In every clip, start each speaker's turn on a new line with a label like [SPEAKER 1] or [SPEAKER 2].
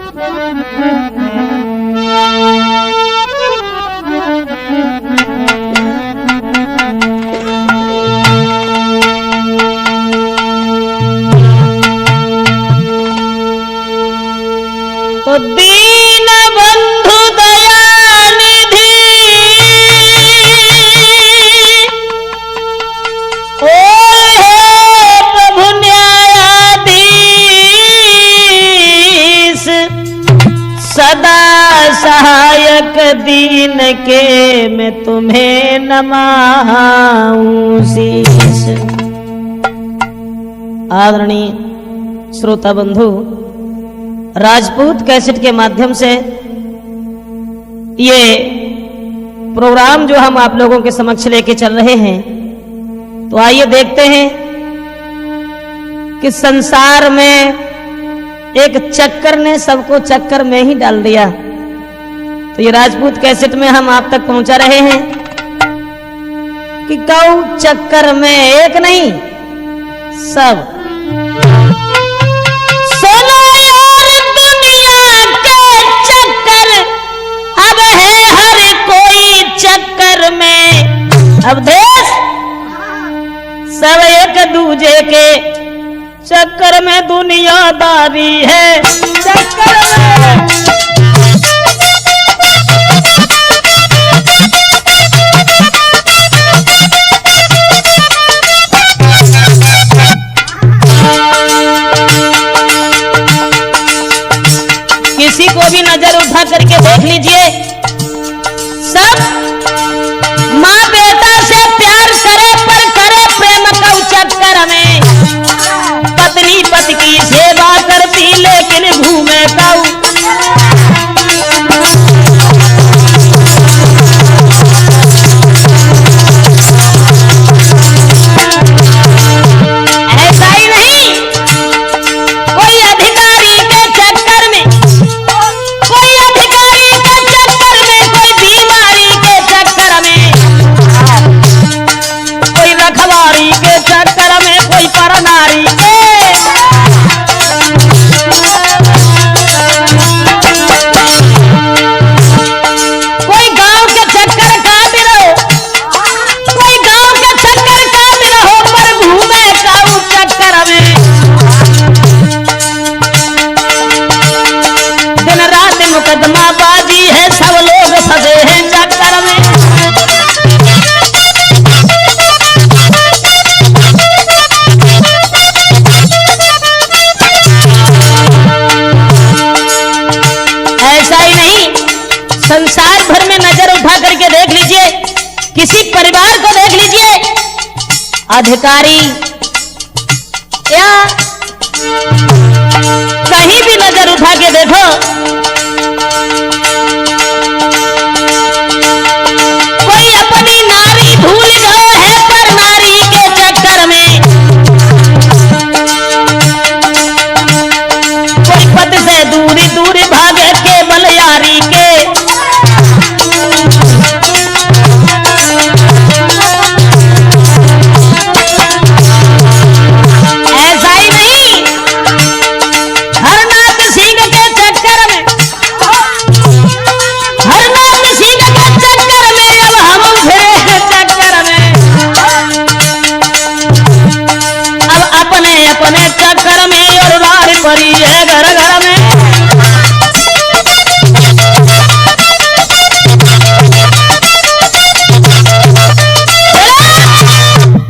[SPEAKER 1] तो दीन बंधु दयानिधि ओ हे प्रभु न्यायाधीश, सदा सहायक दीन के मैं तुम्हें नमाऊं शीश। आदरणीय श्रोता बंधु, राजपूत कैसेट के माध्यम से ये प्रोग्राम जो हम आप लोगों के समक्ष लेके चल रहे हैं, तो आइए देखते हैं कि संसार में एक चक्कर ने सबको चक्कर में ही डाल दिया। तो ये राजपूत कैसेट में हम आप तक पहुंचा रहे हैं कि गौ चक्कर में एक नहीं सब। चक्कर में अब देश सब एक दूजे के चक्कर में दुनियादारी है। चक्कर में किसी को भी नजर उठा करके देख लीजिए, सब माँ बेटा से प्यार करे पर करे प्रेम का चक्कर में। पत्नी पति की सेवा करती लेकिन घूमे काऊ। ऐसा ही नहीं, कोई अधिकारी के चक्कर में, कोई अधिकारी के चक्कर में, कोई बीमारी के चक्कर में, कोई रखवारी के चक्कर में, कोई परनारी के, कोई गांव के चक्कर का भी रहो, कोई गांव के चक्कर का भी रहो, पर घूमे काऊ चक्कर में। दिन रात मुकदमा बाजी है, सब लोग फंसे हैं चक्कर में। ऐसा ही नहीं, संसार भर में नजर उठा करके देख लीजिए, किसी परिवार को देख लीजिए, अधिकारी या कहीं भी नजर उठा के देखो, कोई अपनी नारी भूल गए है पर नारी के चक्कर में, कोई पति से दूरी दूरी भागे केवल यारी के। ऐसा ही नहीं, हरनाथ सिंह के चक्कर में, हरनाथ सिंह के चक्कर में, अब हम फिरे के चक्कर में, अब अपने अपने चक्कर में और रार पड़ी है घर घर में।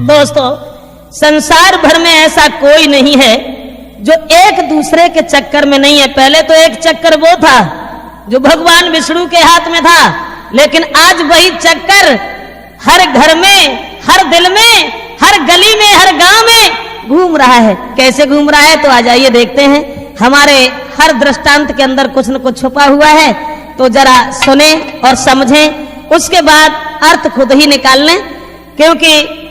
[SPEAKER 1] दोस्तों, संसार भर में ऐसा कोई नहीं है जो एक दूसरे के चक्कर में नहीं है। पहले तो एक चक्कर वो था जो भगवान विष्णु के हाथ में था, लेकिन आज वही चक्कर हर घर में, हर दिल में, हर गली में, हर गांव में घूम रहा है। कैसे घूम रहा है, तो आ जाइए देखते हैं। हमारे हर दृष्टांत के अंदर कुछ न कुछ छुपा हुआ है, तो जरा सुने और समझें, उसके बाद अर्थ खुद ही निकाल लें। क्योंकि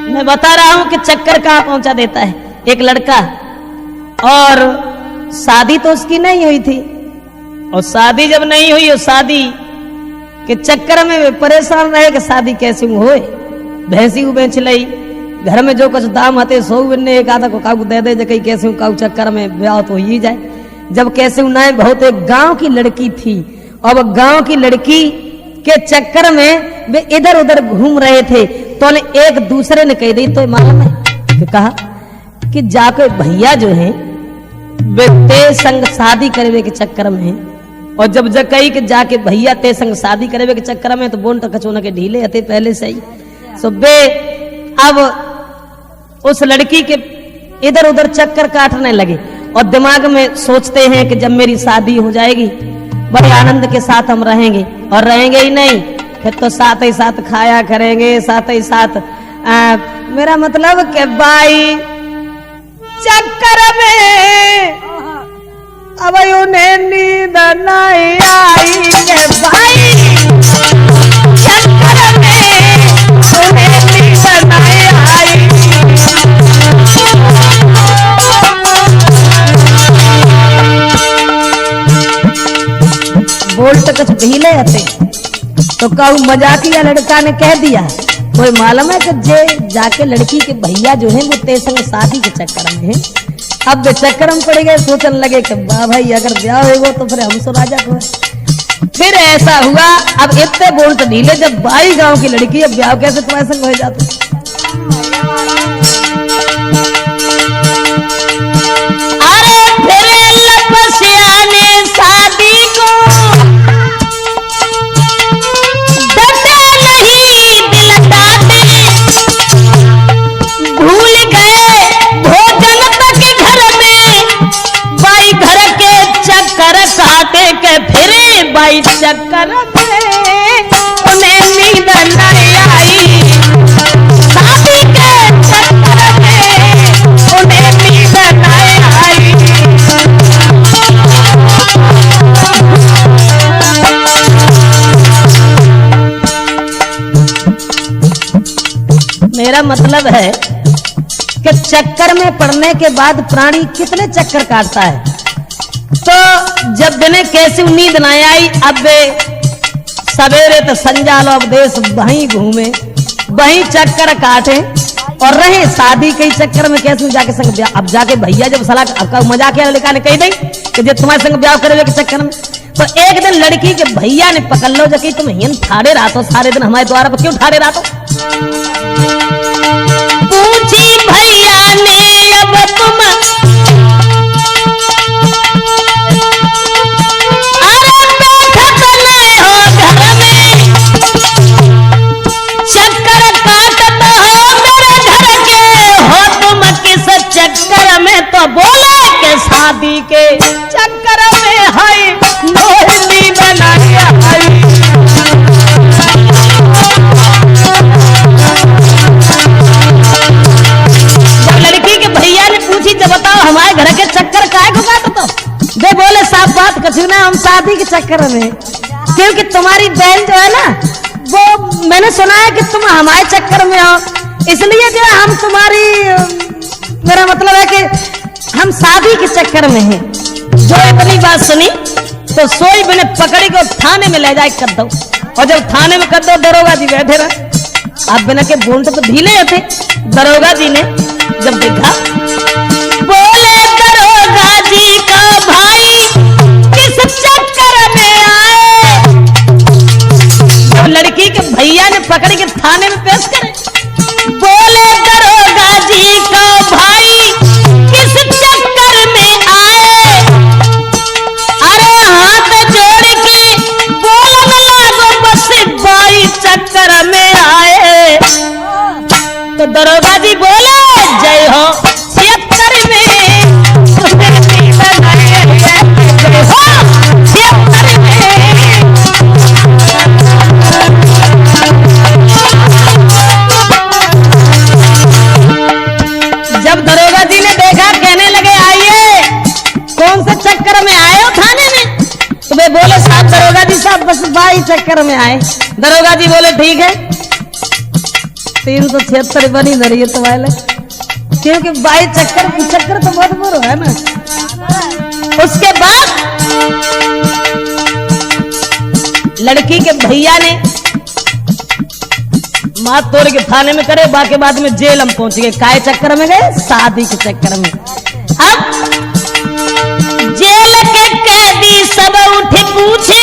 [SPEAKER 1] मैं बता रहा हूं कि चक्कर कहां पहुंचा देता है। एक लड़का, और शादी तो उसकी नहीं हुई थी, और शादी जब नहीं हुई, और शादी के चक्कर में वे परेशान रहे कि शादी कैसे होए। भैंसी बेच लई, घर में जो कुछ दाम आते सो ने एक आधा को काऊ दे दे जे कहीं कैसे काऊ चक्कर में ब्याह तो ही जाए। जब कैसे उन्हें बहुत एक गांव की लड़की थी, अब गांव की लड़की के चक्कर में वे इधर उधर घूम रहे थे, तो एक दूसरे ने कह दी तो मालूम है कि कहा कि जाके भैया जो है वे ते संग शादी करवे के चक्कर में, और जब जकई के जाके भैया ते संग शादी करवे के चक्कर में तो बोन तो कचोना के ढीले हते पहले से ही। सो वे अब उस लड़की के इधर उधर चक्कर काटने लगे और दिमाग में सोचते हैं कि जब मेरी शादी हो जाएगी बड़े आनंद के साथ हम रहेंगे, और रहेंगे ही नहीं फिर तो साथ ही साथ खाया करेंगे, साथ ही साथ मेरा मतलब कि भाई चक्कर में अब उन्हें नींद नहीं आई के भाई चक्कर में उन्हें नींद नहीं आई। बोल तो कुछ भीले हते तो कहू मजाकिया लड़का ने कह दिया, कोई मालूम है कि जे जाके लड़की के भैया जो है वो ते संग शादी के चक्कर में है। अब वे चक्कर में पड़ गए, सोचने लगे कि वाह भाई अगर ब्याह होगा तो फिर हम सो राजा को। फिर ऐसा हुआ, अब इतने बोल तो ढीले, जब बाई गांव की लड़की अब ब्याह कैसे तुम्हारे संग हो जाते। अरे फिर लपसिया ने शादी को चक्कर में उन्हें नींद नहीं आई, शादी के चक्कर में उन्हें नींद नहीं आई। मेरा मतलब है कि चक्कर में पड़ने के बाद प्राणी कितने चक्कर काटता है। तो जब दिने कैसी नींद ना आई, अब सवेरे तो संजालो अब देश वहीं घूमे वहीं चक्कर काटे और रहे शादी के चक्कर में कैसे जाके संग ब्याह। अब जाके भैया जब सलाह मजाक लड़का ने कह दी कि जब तुम्हारे संग ब्याह करे के चक्कर में, तो एक दिन लड़की के भैया ने पकड़ लो जबकि तुम हिन ठाड़े रहते सारे दिन हमारे द्वारा पर क्यों ठाड़े रहते। पूछी भैया ने अब तुम चक्कर में, तो बोले के शादी के चक्कर में है मोहिनी बनाई आई। जब लड़की के भैया ने पूछी जब बताओ हमारे घर के चक्कर काहे को काटो, तो वे बोले साफ बात कछु ना, हम शादी के चक्कर में, क्योंकि तुम्हारी बहन जो है ना वो मैंने सुना है कि तुम हमारे चक्कर में हो, इसलिए जो हम तुम्हारी मेरा मतलब है कि हम शादी के चक्कर में हैं। जो इतनी बात सुनी तो सोई मैंने पकड़ी को थाने में ले जाए कर दो, और जब थाने में कर दो दरोगा जी बैठे रहे। आप बिना के बोलते तो ढीले थे। दरोगा जी ने जब देखा, बोले दरोगा जी का भाई किस चक्कर में आए। जब लड़की के भैया ने पकड़ के थाने में पेश करे, बोले दरोगा जी का भाई किस चक्कर में आए। अरे हाथ जोड़ के बोलने लागो बस भाई चक्कर में आए। तो दरोगा जी बोले जय हो 76 में जय हो 76 में। जब दरोगा जी ने देखा कहने लगे आइए कौन से चक्कर में आए हो थाने में, तो वे बोले साहब दरोगा जी साहब बस भाई चक्कर में आए। दरोगा जी बोले ठीक है 376 बनी धरी है तुम्हारे, क्योंकि भाई चक्कर तो बहुत बुरा है ना। उसके बाद लड़की के भैया ने माँ तोड़ के थाने में करे, बाकी बाद में जेल हम पहुंच गए। काय चक्कर में गए? शादी के चक्कर में। अब जेल के कैदी सब उठे पूछे,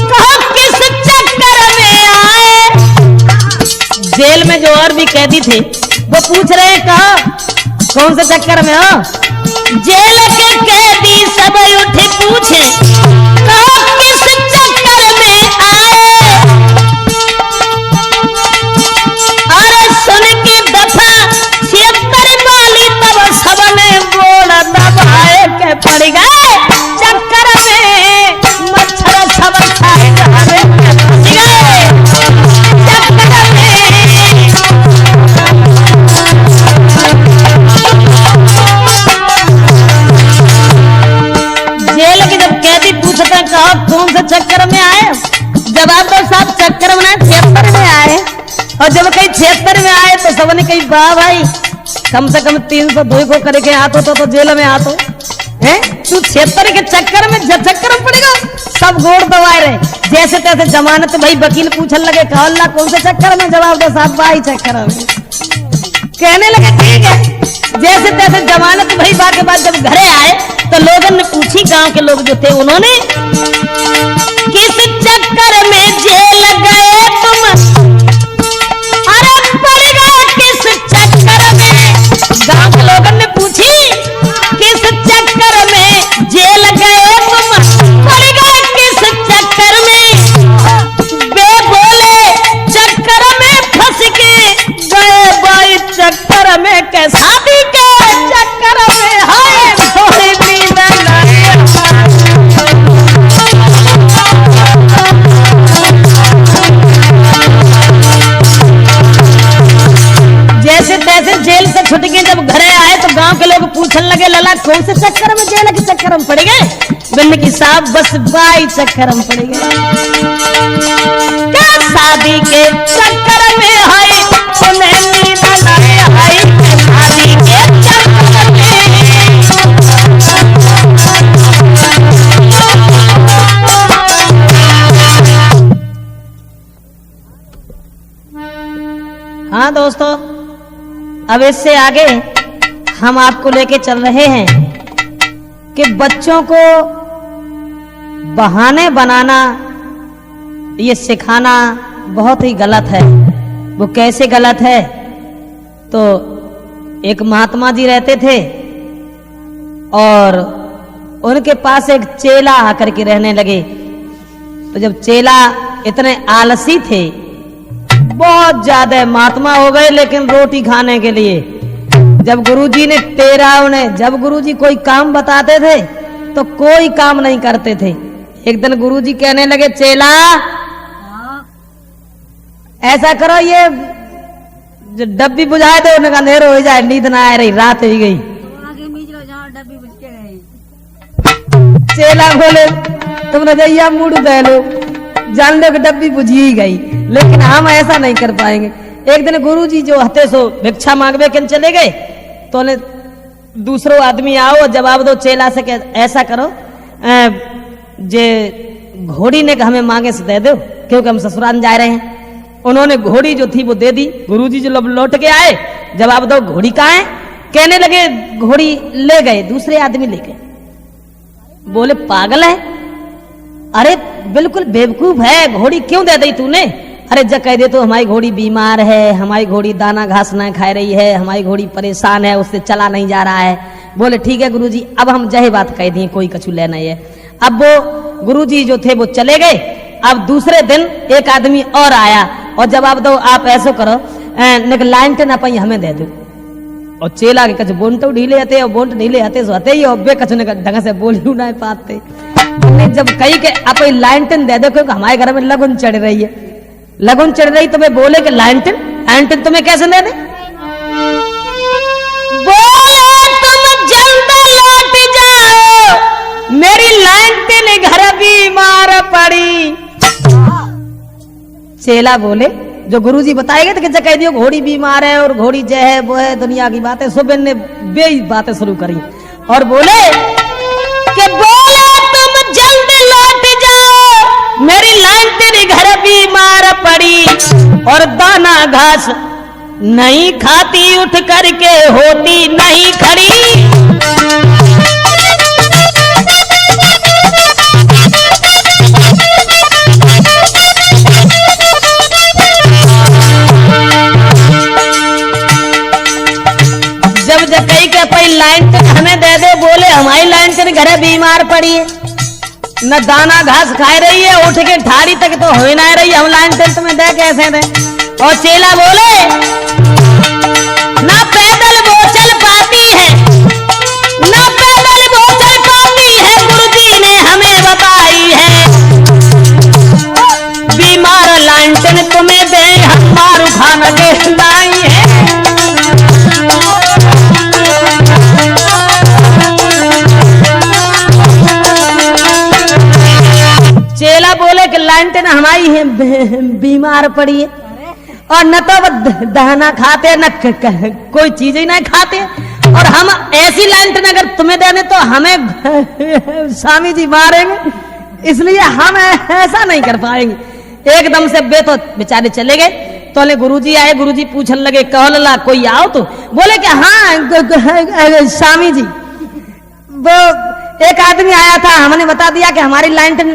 [SPEAKER 1] कहा किस चक्कर में आए। जेल में जो और भी कैदी थे वो पूछ रहे, कहा कौन से चक्कर में हो? जेल के कैदी सब उठे पूछे, कहा किस चक्कर में आए। अरे सुन के दफा 76 वाली तब सबने बोला दबाए के पड़ गए चक्कर में, मच्छर सब खाए जाने के फंस गए चक्कर में। जेल के जब कैदी पूछते हैं कहा कौन से चक्कर में आए, जवाब दो साहब चक्कर में 76 में आए। और जब कहीं 76 में आए तो सबने कही वाह भाई, कम से कम 302 को करके आतो तो जेल में आतो है, तू 76 के चक्कर में चक्कर में पड़ेगा। सब गोड़ दबाए रहे जैसे तैसे जमानत। भाई वकील पूछने लगे कहा अल्लाह कौन से चक्कर में, जवाब दो साहब भाई चक्कर में। कहने लगे ठीक है, जैसे तैसे जमानत। भाई बात के बाद जब घरे आए तो लोगों ने पूछी, गांव के लोग जो थे उन्होंने, किस चक्कर में जेल गए तुम, अरे पड़ गए किस चक्कर में। गांव के लोगों ने पूछी किस चक्कर में जेल गए तुम, पड़ गए किस चक्कर में। वे बोले चक्कर में फंस के गए भाई चक्कर में, के शादी के चक्कर में। हाय थोड़ी भी जैसे तैसे जेल से छूट के जब घरे आए तो गांव के लोग पूछने लगे लला कौन से चक्कर में जेल के चक्कर में पड़ गए। बिन की साहब बस बाई चक्कर में पड़ गए, क्या शादी के चक्कर में। हाय उन्हें नींद लाए, हाय शादी के चक्कर में। हाँ दोस्तों, अब इससे आगे हम आपको लेके चल रहे हैं कि बच्चों को बहाने बनाना ये सिखाना बहुत ही गलत है। वो कैसे गलत है? तो एक महात्मा जी रहते थे और उनके पास एक चेला आकर के रहने लगे। तो जब चेला इतने आलसी थे, बहुत ज्यादा महात्मा हो गए लेकिन रोटी खाने के लिए, जब गुरुजी ने तेरा उन्हें, जब गुरुजी कोई काम बताते थे तो कोई काम नहीं करते थे। एक दिन गुरुजी कहने लगे चेला ऐसा करो, ये जो डब्बी बुझाए थे उनका अंधेर हो जाए, नींद ना आ रही, रात हो गई। चेला बोले तुम रजैया मूड दे लो, जान लो कि डब्बी बुझी ही गई, लेकिन हम ऐसा नहीं कर पाएंगे। एक दिन गुरुजी जो हते सो भिक्षा मांगवे के चले गए तो दूसरो आदमी आओ और जवाब दो चेला से ऐसा करो जे घोड़ी ने हमें मांगे से दे दो क्योंकि हम ससुराल जा रहे हैं। उन्होंने घोड़ी जो थी वो दे दी। गुरुजी जो लौट के आए, जवाब दो घोड़ी कहाँ है? कहने लगे घोड़ी ले गए, दूसरे आदमी ले गए। बोले पागल है, अरे बिल्कुल बेवकूफ है, घोड़ी क्यों दे दी तूने? अरे जब कह दे तो हमारी घोड़ी बीमार है, हमारी घोड़ी दाना घास नहीं खा रही है, हमारी घोड़ी परेशान है, उससे चला नहीं जा रहा है। बोले ठीक है गुरुजी, अब हम जही बात कह दी, कोई कछु लेना है। अब वो गुरुजी जो थे वो चले गए। अब दूसरे दिन एक आदमी और आया और जवाब दो आप ऐसा करो लाइन टे ना पाई हमें दे दो। और चेला के कछु बोंट ढीले आते और बोंट ढीले आते सो आते ही और बे कछु ढंग से बोल ही नहीं पाते। जब कही के आप लाइन टेन दे दो क्योंकि हमारे घर में लगन चढ़ रही है, लगन चढ़ रही, तो मैं बोले कि लाइन टेन तुम्हें कैसे दे दे? बोले तुम जल्द लौट जाओ, मेरी लाइन टेन घर बीमार पड़ी। चेला बोले जो गुरुजी बताएंगे तो कह दियो घोड़ी बीमार है और घोड़ी जय है वो है, दुनिया की बातें। सुबह ने बेई बातें शुरू करी और बोले कि बोले तुम जल्द लौट जाओ, मेरी लाइन तेरी घर बीमार पड़ी। और दाना घास नहीं खाती, उठ करके होती नहीं खड़ी। जब जकई के पई लाइन हमें दे दे, बोले हमारी लाइन के घरे बीमार पड़ी है, न दाना घास खा रही है, उठ के ठाड़ी तक तो हो ना रही, हम लाइन टेंट में दे कैसे दे। और चेला बोले ना पैदल वो चल पाती है, ना पैदल वो चल पाती है, गुरुजी ने हमें बताई है। बीमार लाइन टेंट तुम्हें दे, हम मारू खाना के लाई है। चेला बोले कि लाइनटेन हमारी है बीमार पड़ी है, और न तो दाना खाते न कोई चीज ही नहीं खाते, और हम ऐसी लाइनटेन अगर तुम्हें देने तो हमें स्वामी जी मारेंगे, इसलिए हम ऐसा नहीं कर पाएंगे। एकदम से बे तो बेचारे चले गए। तो ले गुरुजी आए, गुरुजी पूछने लगे कहला कोई आओ तो, बोले कि हाँ स्वामी जी, वो एक आदमी आया था, हमने बता दिया कि हमारी लाइनटेन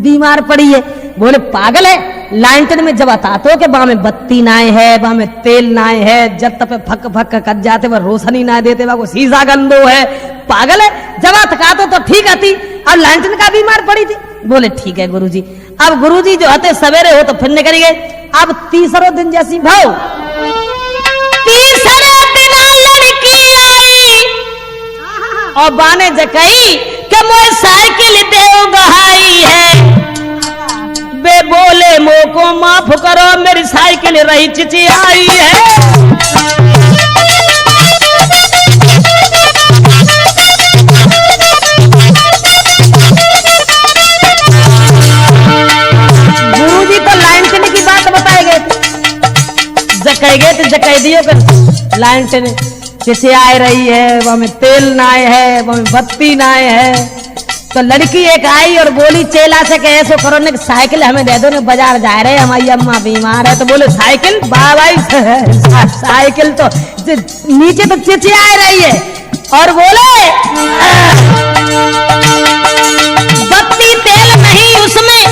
[SPEAKER 1] बीमार पड़ी है। बोले पागल है, लाइनटेन में जब आता तो के बा में बत्ती नाए है, बा में तेल नाए है, जब तक फक फक कर जाते वह रोशनी ना देते, वह सीधा गंदो है, पागल है। जब थका तो ठीक आती, अब लाइनटेन का बीमार पड़ी थी। बोले ठीक है गुरुजी। अब गुरुजी जो आते सवेरे हो तो फिर निकल गए। अब तीसरा दिन जैसी भाव, तीसरे दिन लड़की आई और बाने जकई के मोए साइकिल देव गहाई है। बे बोले मोको माफ करो, मेरी साइकिल रही चिचियाई है। गुरुजी तो लाइनटेन की बात बताए गए थे, जकई गए थे जकैदियों के लाइनटेन चिचियाई रही है, वह में तेल नाए है, वह में बत्ती नाए है। तो लड़की एक आई और बोली चेला से कि ऐसो करो ने साइकिल हमें दे दो, ने बाजार जा रहे, हमारी अम्मा बीमार है। तो बोले साइकिल बाबाई साइकिल तो नीचे तो चिचिया रही है, और बोले बत्ती तेल नहीं उसमें,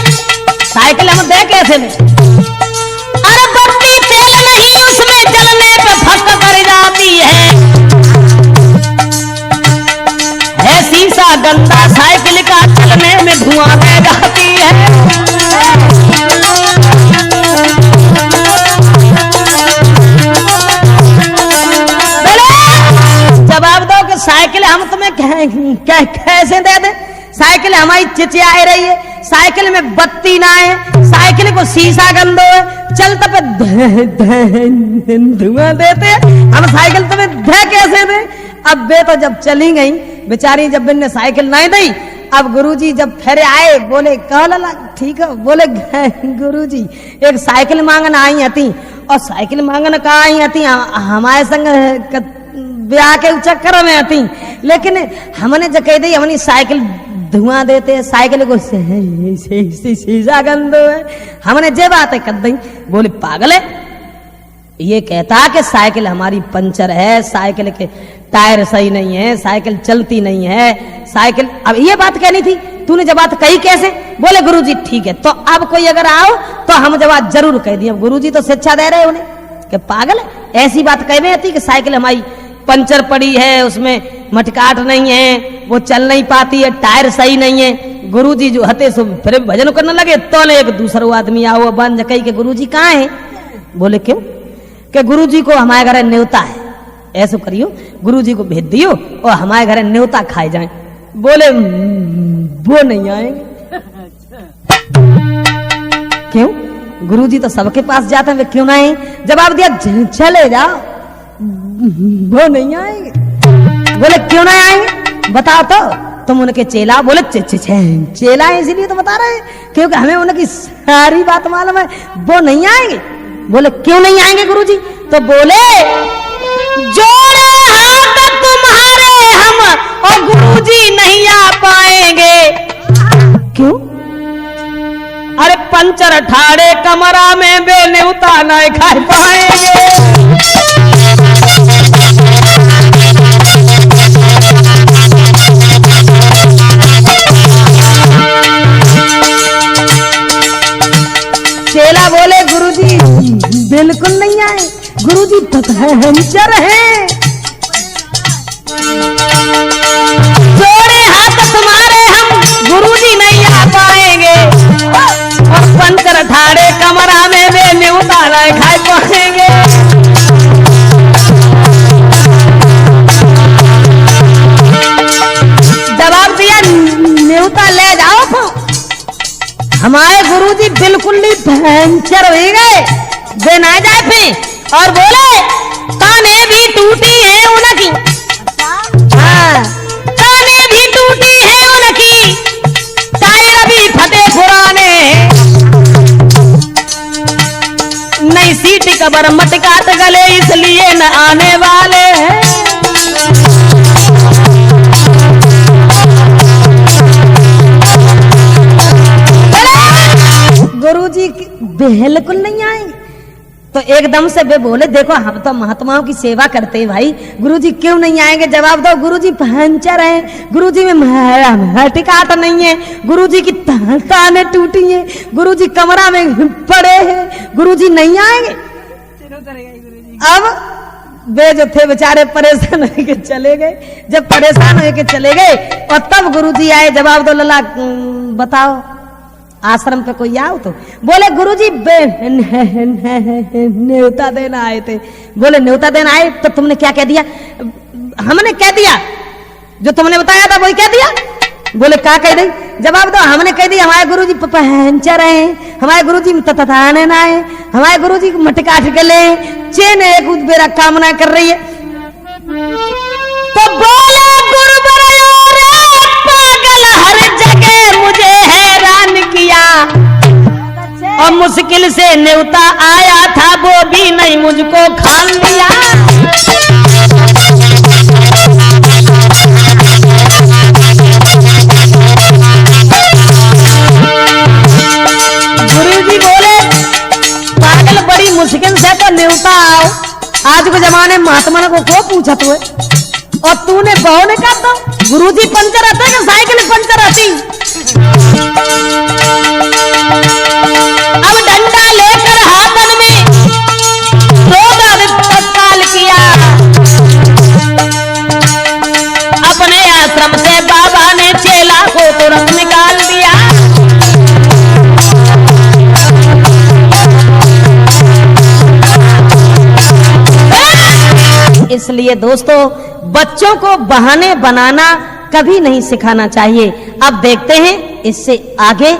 [SPEAKER 1] साइकिल हम दे कैसे में, अरे बत्ती तेल नहीं उसमें, जलने पे फक कर जाती है शीशा गंदा साइकिल का, चलने में धुआं बह जाती है। जवाब दो कि साइकिल हम तुम्हें कैसे दे दे, साइकिल हमारी चिचिया रही है, साइकिल में बत्ती ना है, साइकिल को शीशा गंदो है, चलते पे धुआं देते, हम साइकिल तुम्हें दे कैसे दे। अब बे तो जब चली गई बेचारी, जब ने साइकिल नहीं दी, अब गुरुजी जब फिर आए, बोले कहला ठीक है, बोले गुरुजी एक साइकिल मांगन आई हती, और साइकिल मांगन का आई हती हमारे संग ब्याह के चक्कर में हती, लेकिन हमने जो कह दी हमारी साइकिल धुआं देते, साइकिल को शीशा गंदो है, हमने जे बातें कर दी। बोले पागल है, ये कहता कि साइकिल हमारी पंचर है, साइकिल के टायर सही नहीं है, साइकिल चलती नहीं है, साइकिल। अब ये बात कहनी थी, तूने जब बात कही कैसे। बोले गुरुजी ठीक है, तो अब कोई अगर आओ तो हम जवाब जरूर कह दिए। गुरुजी तो शिक्षा दे रहे उन्हें कि पागल है, ऐसी बात कहने आती कि साइकिल हमारी पंचर पड़ी है, उसमें मटकाट नहीं है, वो चल नहीं पाती है, टायर सही नहीं है। गुरुजी जो हते सो फिर भजन करने लगे, तो एक दूसरा आदमी आओ बन कही के गुरुजी कहाँ है। बोले क्यों, कि गुरुजी को हमारे घर न्योता है, ऐसा करियो गुरुजी को भेज दियो और हमारे घर न्योता खाए जाए। बोले वो नहीं आएंगे। क्यों, गुरुजी तो सबके पास जाते हैं, वे क्यों नहीं। जवाब दिया चले जाओ, वो नहीं आएंगे। बोले क्यों नहीं आएंगे, बताओ तो तुम उनके चेला। बोले चेला है इसीलिए तो बता रहे हैं, क्योंकि हमें उनकी सारी बात मालूम है, वो नहीं आएंगे। बोले क्यों नहीं आएंगे गुरुजी। तो बोले जोड़े हाथ तुम्हारे हम और गुरुजी नहीं आ पाएंगे। क्यों, अरे पंच पंचर ठाड़े कमरा में बेन्यूता न खा पाएंगे। चेला बोले गुरुजी बिल्कुल नहीं आए, गुरुजी पंचर है। जोड़े हाथ तुम्हारे हम गुरुजी नहीं आ पाएंगे, और पंचर ठाड़े कमरा में बेन्यूता न खा पाएंगे। जवाब दिया न्यूता ले जाओ तो हमारे गुरुजी बिल्कुल नहीं पंचर हो गए, वे ना जाए फिर। और बोले काने भी टूटी है उनकी, हाँ काने भी टूटी है उनकी, टायर भी फटे पुराने, नई सीट कबर मटकात गले इसलिए न आने वाले हैं। गुरुजी बिल्कुल नहीं आए। तो एकदम से वे बोले देखो हम तो महात्माओं की सेवा करते हैं भाई, गुरुजी क्यों नहीं आएंगे? जवाब दो गुरुजी पंचर है, गुरुजी में टिकाट नहीं है, गुरुजी की ताने टूटी है, गुरुजी कमरा में पड़े हैं, गुरुजी नहीं आएंगे। अब वे जो थे बेचारे परेशान होके चले गए। जब परेशान होके चले गए और तब गुरुजी आए। जवाब दो लला बताओ आश्रम पे कोई आओ तो बोले गुरुजी न्योता देना आए थे। बोले न्योता देना आए तो तुमने क्या कह दिया? हमने कह दिया जो तुमने बताया था वही कह दिया। बोले क्या कह दी? जवाब दो हमने कह दिया हमारे गुरुजी पंचर है, हमारे गुरुजी तथाने ना है, हमारे गुरुजी मटका ठिकले चेन एक बेरा कामना कर रही है। तो बोले पागल हर जगह मुझे हैरान किया, और मुश्किल से न्योता आया था वो भी नहीं मुझको खान दिया। गुरुजी बोले पागल बड़ी मुश्किल से तो न्योता आओ। आज के जमाने महात्मा को पूछा तू और तूने बहु ने कहा तो गुरुजी पंचर आते कि साइकिल पंचर आती। अब डंडा लेकर हाथन में तत्काल किया, अपने आश्रम से बाबा ने चेला को तुरंत निकाल दिया। इसलिए दोस्तों बच्चों को बहाने बनाना कभी नहीं सिखाना चाहिए। अब देखते हैं इससे आगे।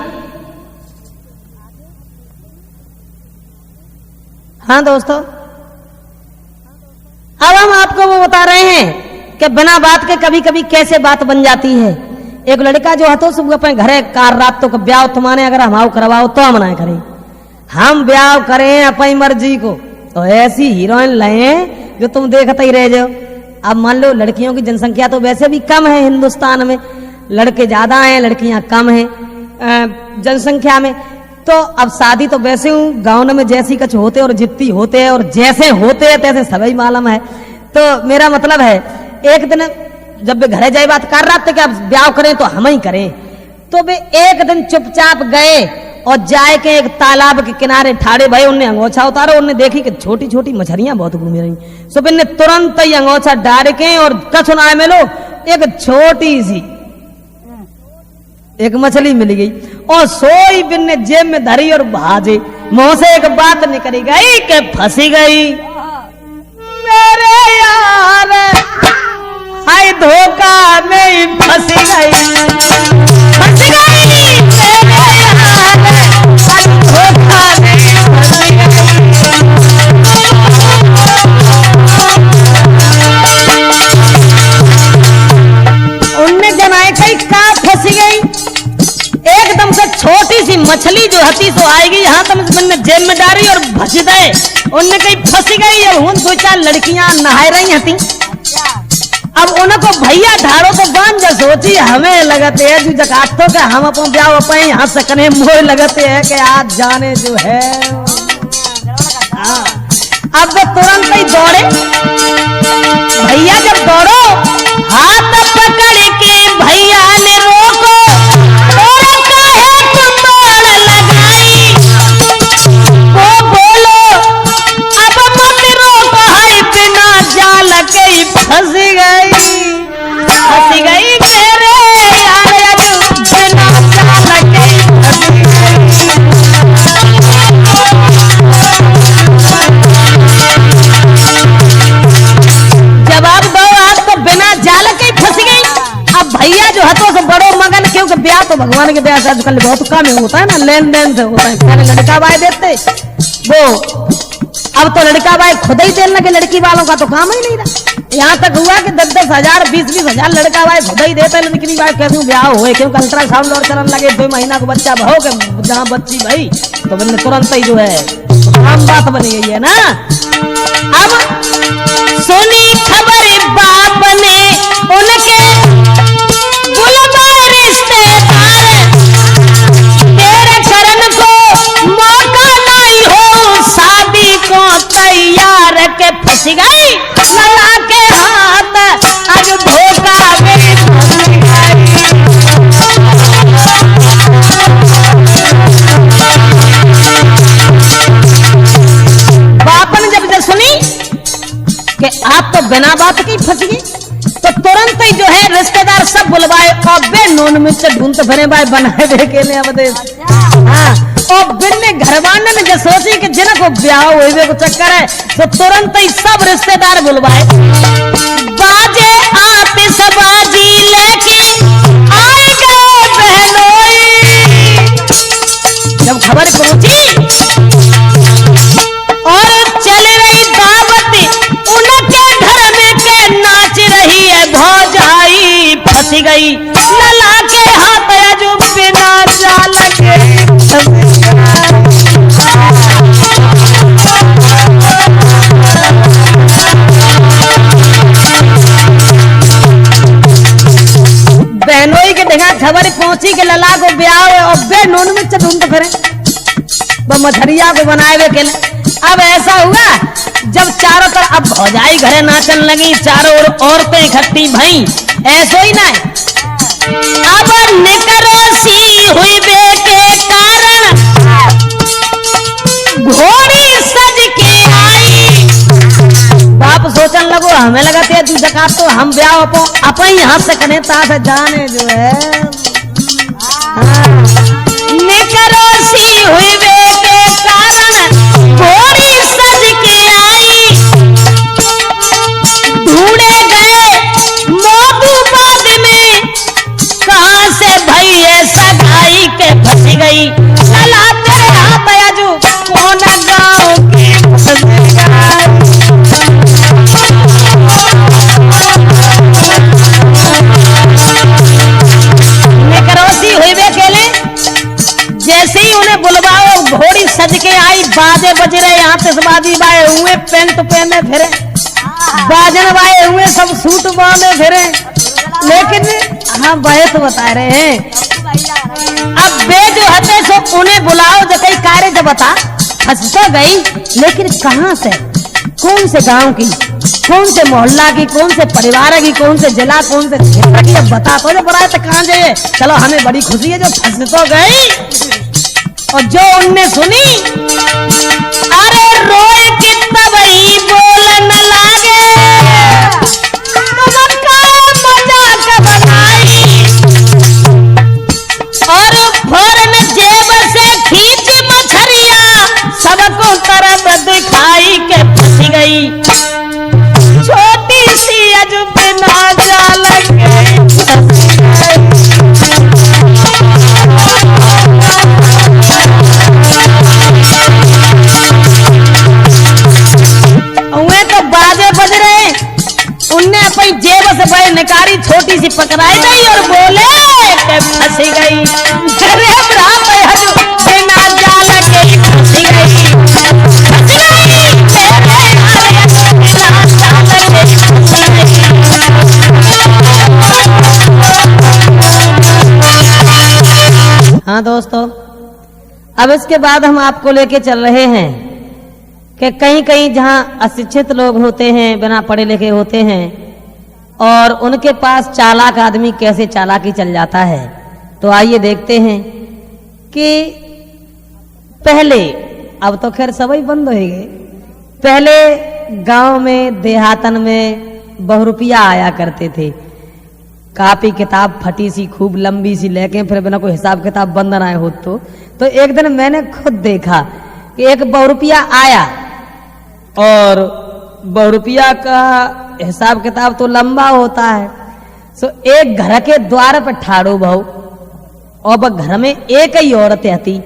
[SPEAKER 1] हाँ दोस्तों अब हम आपको वो बता रहे हैं कि बिना बात के कभी कभी कैसे बात बन जाती है। एक लड़का जो हतो सुबह अपने घरे कार रात तो ब्याह तुम्हारे अगर हम करवाओ तो हम ना करें, हम ब्याह करें अपनी मर्जी को। तो ऐसी हीरोइन लाए जो तुम देखते ही रह जाओ। अब मान लो लड़कियों की जनसंख्या तो वैसे भी कम है हिंदुस्तान में, लड़के ज्यादा हैं लड़कियां कम हैं जनसंख्या में। तो अब शादी तो वैसे हूँ गाँव में जैसी कच होते और जितनी होते हैं और जैसे होते हैं तैसे सभी मालूम है। तो मेरा मतलब है एक दिन जब वे घरे जाए बात कर रहा था कि अब ब्याह करें तो हम ही करें, तो वे एक दिन चुपचाप गए और जाए के एक तालाब के किनारे ठाड़े भाई उनने अंगोछा उतारा। उनने देखी कि छोटी छोटी मछलियां बहुत घूम रही, सो ने तुरंत ही अंगोछा डाल के और कछुनाए में लो एक छोटी सी एक मछली मिल गई और सोई बिन ने जेब में धरी और भाजे। मुंह से एक बात निकली गई कि फंसी गई मेरे यार, हाय धोखा में फंसी गई, फंसी गई मेरे यार, धोखा में फंसी गई। उनने जनाए कई कहाँ फंसी गई? एकदम से छोटी सी मछली जो हती सो आएगी यहाँ तक मैंने जेब में डाली और भस गए। उनने कहीं फंसी गई और उन दो चार लड़कियां नहा रही हती। अब उनको भैया ढारो तो बांध तो सोची हमें लगते है जो जकातो के हम अपन ब्याह अपन यहाँ सकने मोह लगते है कि आज जाने जो है। हाँ। अब वो तुरंत ही दौड़े, भैया जब दौड़ो हाथ पकड़ के भैया ने रोको, और काहे तुम दौड़ लगाई, वो बोलो अब मत रोको, हाय बिना जाल के फंस गई, फंस गई मेरे यार बिना जाल के फंस गई। जवाब दो, आज तो बिना जाल के फंस गई। अब भैया जो हथों से बड़ो मगन, क्योंकि ब्याह तो भगवान के ब्याह से आजकल बहुत कम होता है ना, लेन देन से होता है। पहले लड़का भाई देते वो, अब तो लड़का भाई खुद ही देने लगे, लड़की वालों का तो काम ही नहीं रहा। यहाँ तक हुआ कि 10-10 हजार 20-20 हजार लड़का भाई खुद ही देते, लड़की भाई कैसे ब्याह हुए, क्योंकि अल्ट्रासाउंड और चलन लगे, 2 महीना को बच्चा भाव के जहाँ बच्ची भाई तो मैंने तुरंत ही जो है आम बात बनी गई है ना। अब सुनी खबर बाप ने उनके बुलवाए रिश्तेदार, तेरे शरण को मौका नहीं हो, शादी को तैयार के फंस गई, लला के हाथ आज धोखा में फंस गई। बापन जब सुनी कि आप तो बिना बात की फंस गई, तो तुरंत ही जो है रिश्तेदार सब बुलवाए, और बे नून मिर्च ढूंढते भरे भाई बनाए दे के लिए अवदेश। हाँ, और बिन्ने घरवाने ने जो सोची कि जिनको ब्याह हुए को चक्कर है, तो तुरंत ही सब रिश्तेदार बुलवाए, बाजे आतिशबाजी लेके आए गए बहनोई। जब खबर पहुंची और चल रही दावत, उनके घर में के नाच रही है भौजाई, फंस गई लला के हाथ जो बिना जाल के बहनोई के देखा खबर पहुंची कि लला को ब्याह और बे नून में ढूंढते फिरे मछरिया को बनाए हुए के लिए। अब ऐसा हुआ जब चारों तरफ अब भौजाई घरे नाचन लगी, चारों ओर औरतें इकट्ठी भई, ऐसो ही ना अब निकरोसी हुई बे के कारण घोड़ी सज के आई। बाप सोचन लगो हमें लगाते तू जकात तो हम ब्याह अपन यहाँ से कने ता से जाने जो है। निकरोसी हुई बे के कारण घोड़ी सज के आई, ढूंढे गए मोबूबाद में, कहां से भई सगाई के फंस गई, लला तेरे हाथ आजू कौन गाँव की फंस गई। निकरोसी हुई बे केले, जैसे ही उन्हें बुलवाओ घोड़ी सज के आई, बाजे बज रहे, आतिशबाजी बाए हुए, पेंट पहने फिरे, बाजन बाए हुए, सब सूट बांधे फिरे, लेकिन हाँ बैत बता रहे हैं। अब बे जो हते सो उन्हें बुलाओ, जो कई कार्य जो बता फंस तो गई, लेकिन कहाँ से, कौन से गांव की, कौन से मोहल्ला की, कौन से परिवार की, कौन से जिला, कौन से क्षेत्र की, अब बता तो जो बुलाए तो कहाँ जाइए। चलो हमें बड़ी खुशी है जो फंस तो गई। और जो उनने सुनी, अरे रोए कि तब ही बोल न लागे, मजाक बनाई, और फौरन जेब से खींच मछरिया सबको तरफ दिखाई के फंस गई, छोटी सी अजब बिना जाल के फंस गई। तो बाजे बज रहे, उनने अपनी जेब से बड़ी निकारी छोटी सी पकड़ाई गई और बोले के फंस गई, अरे रात हजू बिना जाल के फंस गई, फंस गई तेरे बिना जाल के फंस गई। हाँ दोस्तों, अब इसके बाद हम आपको लेके चल रहे हैं कि कहीं कहीं जहां अशिक्षित लोग होते हैं, बिना पढ़े लिखे होते हैं, और उनके पास चालाक आदमी कैसे चालाकी चल जाता है। तो आइए देखते हैं कि पहले, अब तो खैर सभी बंद हो गए, पहले गांव में देहातन में बहुरुपिया आया करते थे। कापी किताब फटी सी खूब लंबी सी लेके, फिर बिना कोई हिसाब किताब बंधन आए हो। तो एक दिन मैंने खुद देखा कि एक बहुरुपिया आया, और बहुरुपिया का हिसाब किताब तो लंबा होता है। सो एक घर के द्वार पर ठाड़ो भाऊ, और घर में एक ही औरत आती,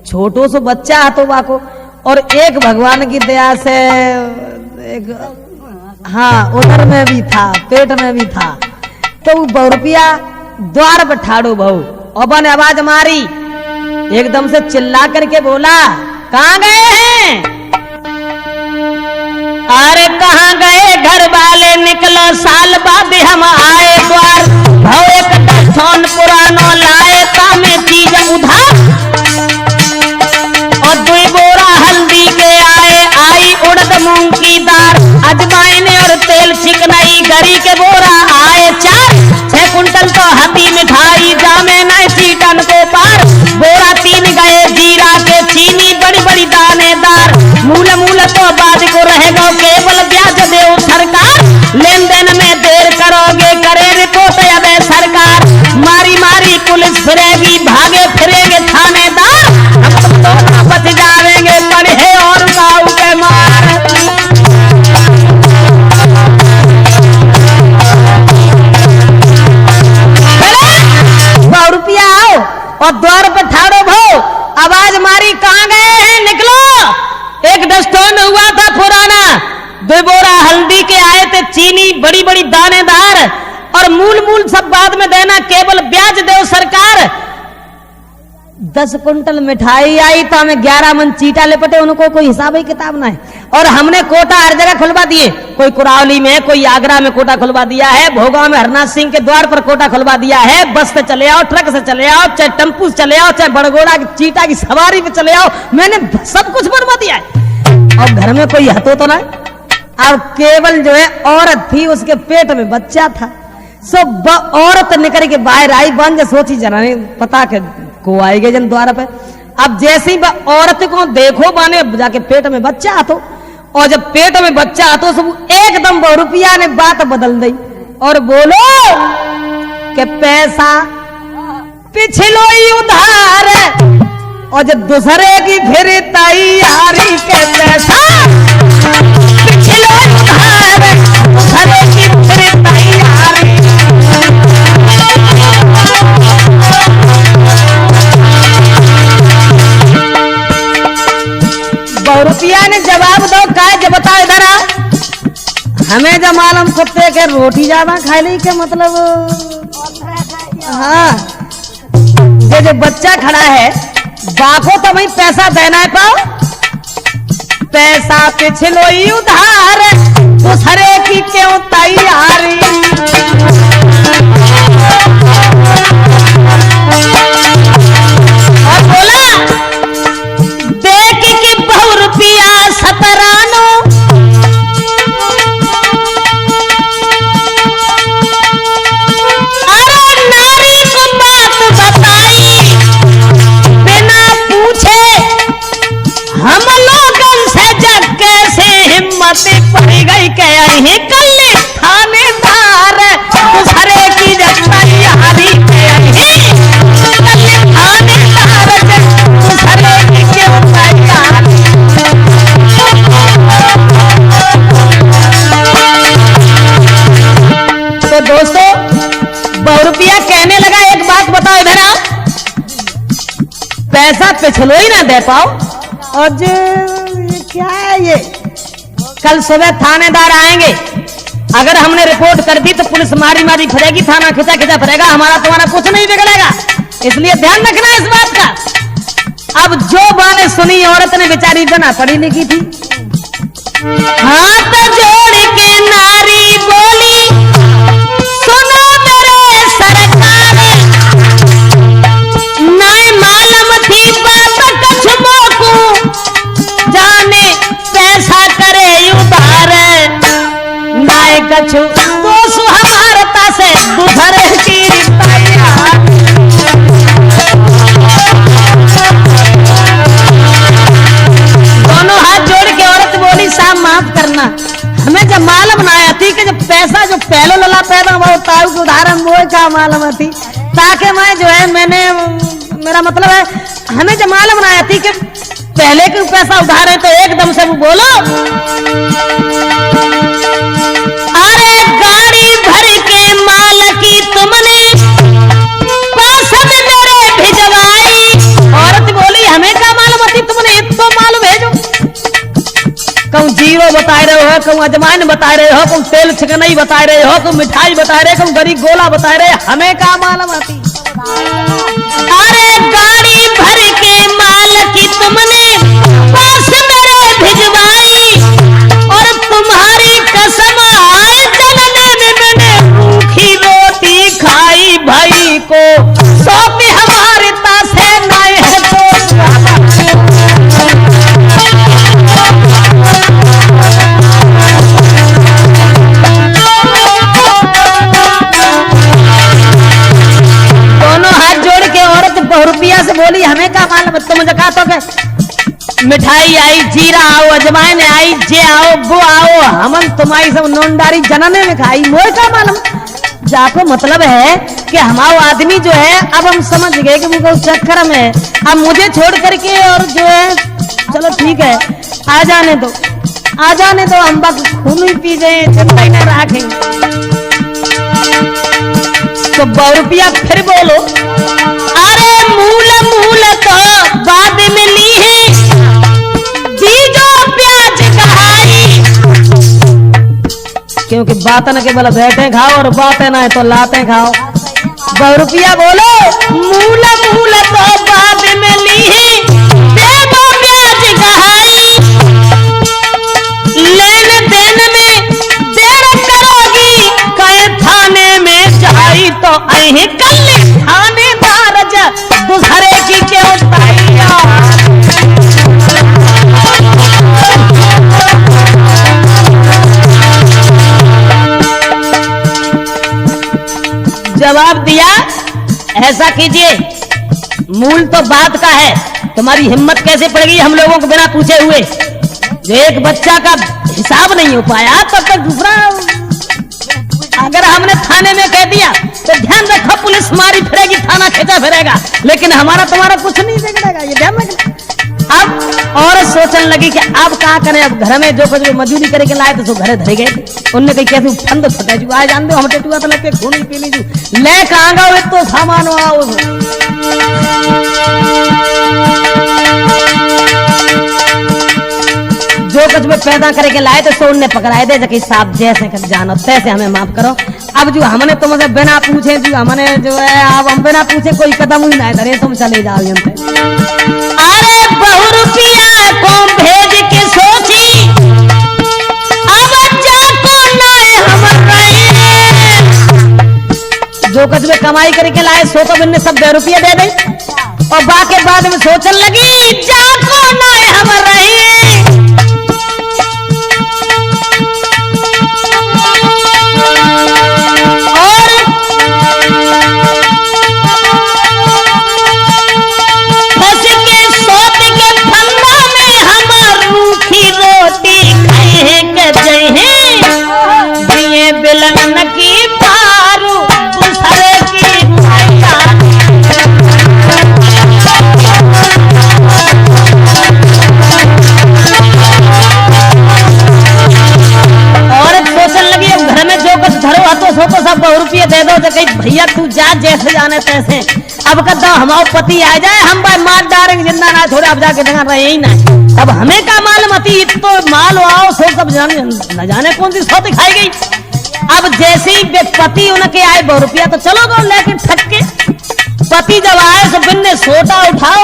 [SPEAKER 1] छोटो सो बच्चा आतो बाको, और एक भगवान की दया से एक, हाँ उधर में भी था, पेट में भी था। तो बहुरुपिया द्वार पर ठाड़ो भाऊ, और बन आवाज मारी, एकदम से चिल्ला करके बोला, कहाँ गए हैं? अरे कहाँ गए घर वाले, निकलो साल बाद हम आए द्वार, भाव एक दस्तौन पुरानो लाए, तामे चीज उधार, और 2 बोरा हल्दी के आए, आई उड़द मूंग की दाल, अजवाइन और तेल चिकनाई, गरी के बोरा आए 4, 6 कुंटल तो हती मिठाई, जामे न चीटन को पार, बोरा 3 गए जीरा के, चीनी बड़ी बड़ी दानेदार, मूल तो बाद को रहेगा केवल ब्याज देव सरकार, लेन देन में देर करोगे करे रिपोर्ट अब सरकार, मारी मारी पुलिस फिरेगी, भागे फिरेंगे थानेदार, हम तो ना बच जाएंगे पढ़े और काऊ के मार। ₹100 आओ और द्वार पर ठाड़ो भाव, आवाज मारी, कहाँ गए हैं? निकलो। एक दस्तौन हुआ था पुराना, 2 बोरा हल्दी के आए थे, चीनी बड़ी बड़ी दानेदार, और मूल सब बाद में देना, केवल ब्याज देव सरकार। 10 कुंटल मिठाई आई तो हमें 11 मन चीटा लिपटे, उनको कोई हिसाब ही किताब ना है। और हमने कोटा हर जगह खुलवा दिए, कोई कुरावली में, कोई आगरा में कोटा खुलवा दिया है, भोगांव में हरनाथ सिंह के द्वार पर कोटा खुलवा दिया है। बस से चले आओ, ट्रक से चले आओ, चाहे टेम्पू से चले आओ, चाहे बड़गोड़ा की चीटा की सवारी पे चले आओ, मैंने सब कुछ बनवा दिया है। और घर में कोई हतो तो ना, अब केवल जो है औरत थी, उसके पेट में बच्चा था। सब औरत निकल के बाहर आई, बन जो सोची जनाने पता के को आएगे जन द्वार पे। अब जैसे ही औरत को देखो बाने जाके पेट में बच्चा आतो, और जब पेट में बच्चा आतो सब एकदम बहुरुपिया ने बात बदल दी और बोलो कि पैसा पिछलो ही उधार, और जब दूसरे की फिर तैयारी के पैसा पिछलो उधार, दूसरे की फिर तैयारी। बहुरुपिया ने जवाब दो, काय जब बताओ इधर आ, हमें जब मालूम कुत्ते के रोटी ज्यादा खा ली के मतलब, हाँ जो बच्चा खड़ा है बाको तो भाई पैसा देना है, पाओ पैसा पिछलो ही उधार, दूसरे की क्यों तैयारी। और बोला, देख के बहुरुपिया सतरानो, अरे नारी को बात बताई, बिना पूछे हम लोगन से जग कैसे हिम्मत पड़ गई, कह ही कल थानेदार, दूसरे की जग तैयारी, कह ही कल थानेदार, दूसरे की क्यों तैयारी। तो दोस्तों, बहुरुपिया कहने लगा, एक बात बताओ इधर आ, पैसा पिछलो ही ना दे पाओ, और ये क्या है ये, कल सुबह थानेदार आएंगे, अगर हमने रिपोर्ट कर दी तो पुलिस मारी मारी फिरेगी, थाना खिंचा खिंचा फिरेगा, हमारा तुम्हारा कुछ नहीं बिगड़ेगा, इसलिए ध्यान रखना इस बात का। अब जो बातें सुनी, औरत ने बेचारी बना पढ़ी लिखी थी, हाथ जोड़ के नारी बोली, सुनो मेरे सरकार, नहीं माल
[SPEAKER 2] गोला पैदा हुआ ताऊ के उदाहरण वो का मालूम थी ताकि मैं जो है मैंने मेरा मतलब है हमें जो मालूम बनाया थी कि पहले के पैसा उधार है तो एकदम से वो बोलो
[SPEAKER 1] अरे गाड़ी भर के माल की तुमने पासद मेरे भिजवाई।
[SPEAKER 2] औरत बोली हमें क्या मालूम थी तुमने तो मालूम भेजो कहूँ जीरो बता रहे हो कहूँ अजवाइन बता रहे हो कहूँ तेल छिकनई बता रहे हो कहूँ मिठाई बता रहे कहूँ गरी गोला बता रहे हमें क्या मालूम थी।
[SPEAKER 1] अरे गाड़ी भर के माल की तुमने पास मेरे भिजवाई और तुम्हारी कसम आए जलने में मैंने रूखी रोटी खाई भाई को सौंपी हमारे तासे नाए है
[SPEAKER 2] रुपया से बोली हमें क्या मालूम तो मुझे कहा तो के मिठाई आई जीरा आओ अजवाइन आई जे आओ वो आओ हमन तुम्हारी सब नोनदारी जनने में खाई मोए क्या मालूम जाको मतलब है कि हमारा आदमी जो है अब हम समझ गए कि वो चक्कर में अब मुझे छोड़ करके और जो है चलो ठीक है आ जाने दो हम बस खून ही पी जाए जितना ही रखेंगे तो 2 रुपया फिर बोलो
[SPEAKER 1] अरे मूल तो बाद में ली है बीजो प्याज कहाई।
[SPEAKER 2] क्योंकि बातन के बल बैठे खाओ और बातें ना तो लाते खाओ 2 रुपया बोलो
[SPEAKER 1] मूल तो बाद में ली है बीजो प्याज कहाई। लेन देन में देर करोगी कहे थाने में जाई तो अही कल थानेदार दूसरे की क्यों
[SPEAKER 2] जवाब दिया ऐसा कीजिए मूल तो बात का है तुम्हारी हिम्मत कैसे पड़ गई हम लोगों को बिना पूछे हुए जो एक बच्चा का हिसाब नहीं हो पाया तब तक दूसरा अगर हमने थाने में कह दिया तो ध्यान रखो पुलिस मारी फिरेगी थाना खींचा फिरेगा लेकिन हमारा तुम्हारा कुछ नहीं बिगड़ेगा ये ध्यान रखना। अब और सोचने लगी कि अब क्या करें अब घर में जो कुछ मजदूरी करके लाए तो घरे धरे गए उनने कही कैसे फंद फटे जो आज जान दो हम टेटुआ तो लगे खून पीने जो ले कहाँ गए तो सामान आओ जो कुछ भी पैदा करके लाए थे तो उनने पकड़ाए दे जबकि साहब जैसे कर जानो तैसे हमें माफ करो। अब जो हमने तुमसे बिना पूछे जो हमने जो है अब हम बिना पूछे कोई कदम ही ना धरे तुम चले जाओ यहाँ पे।
[SPEAKER 1] अरे 2 रुपया को भेज के सोची अब जाको ना हम रहे
[SPEAKER 2] जो कुछ भी कमाई करके लाए सो तो बिन्ने सब 2 रुपया दे दे और बाकी बाद में सोचने लगी
[SPEAKER 1] जाको ना हम रहे
[SPEAKER 2] तो सब 2 रुपये दे दो तो कहीं भैया तू जा जैसे जाने तैसे अब कदा हमारा पति आ जाए हम भाई मार डालेंगे जिंदा ना थोड़े अब जाके जगह रहे ही ना अब हमें क्या मालूम थी तो माल आओ सो सब न जाने कौन सी सौ दिखाई गई। अब जैसे ही पति उनके आए 2 रुपया तो चलो गो लेकिन ठक्के पति जब आए तो बिन्ने सोटा उठाओ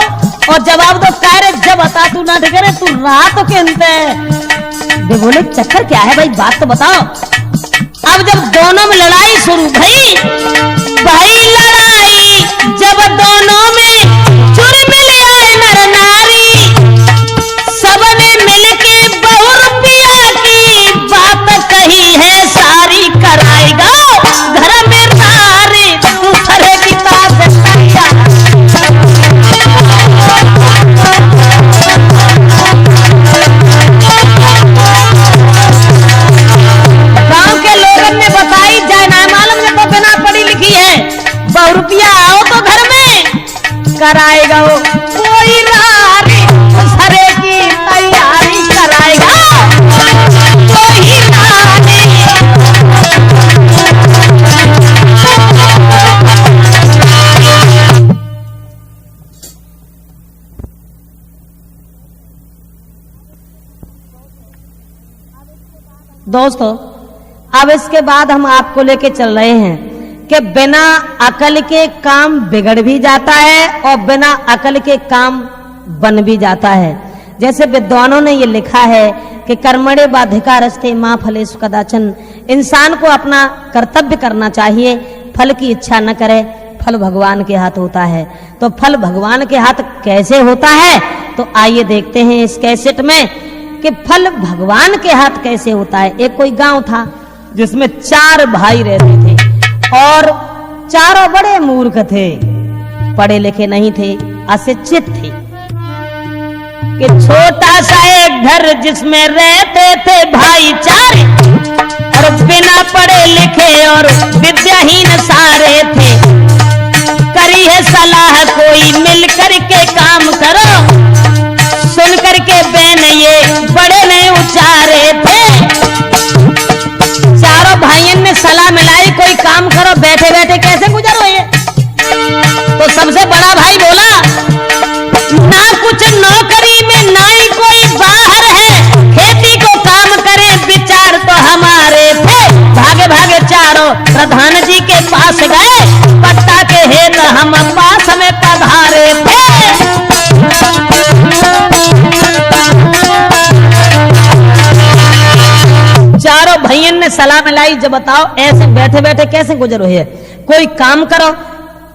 [SPEAKER 2] और जवाब दो कह रहे जब बता तू ना ठिकरे तू रात के अंत बोले चक्कर क्या है भाई बात तो बताओ। अब जब दोनों में लड़ाई शुरू भई
[SPEAKER 1] लड़ाई जब दोनों में चुरमिल आए नर नारी सबने मिलके 2 रुपया की बात कही है सारी कराएगा घर में नारी दूसरे की गांव के लोगों ने बताई जयनाम कराएगा वो कोई रारी सरे की तैयारी कराएगा कोई रारी। दोस्तों, अब इसके बाद हम आपको लेके चल रहे हैं कि बिना अकल के काम बिगड़ भी जाता है और बिना अकल के काम बन भी जाता है। जैसे विद्वानों ने ये लिखा है कि कर्मणे बाधिकारस्ते मां फलेषु कदाचन, इंसान को अपना कर्तव्य करना चाहिए, फल की इच्छा न करे, फल भगवान के हाथ होता है। तो फल भगवान के हाथ कैसे होता है, तो आइए देखते हैं इस कैसेट में कि फल भगवान के हाथ कैसे होता है। एक कोई गांव था जिसमें 4 भाई रहते थे और चारों बड़े मूर्ख थे, पढ़े लिखे नहीं थे, अशिक्षित थे। कि छोटा सा एक घर जिसमें रहते थे भाईचारे और बिना पढ़े लिखे और विद्याहीन सारे थे। करी है सलाह कोई मिल करके काम करो, सुन करके बैन ये बड़े ने उचारे थे। चारों भाइयों ने सलाह मिलाई कोई काम करो, बैठे बैठे कैसे गुजरो ये। तो सबसे बड़ा भाई बोला ना कुछ नौकरी में ना ही कोई बाहर है, खेती को काम करें विचार तो हमारे थे। भागे भागे चारों प्रधान जी के पास गए, पट्टा के हेत हम पास में पधारे थे। चारों भाइयों ने सलाह मिलाई, जब बताओ ऐसे बैठे बैठे कैसे गुजरो है, कोई काम करो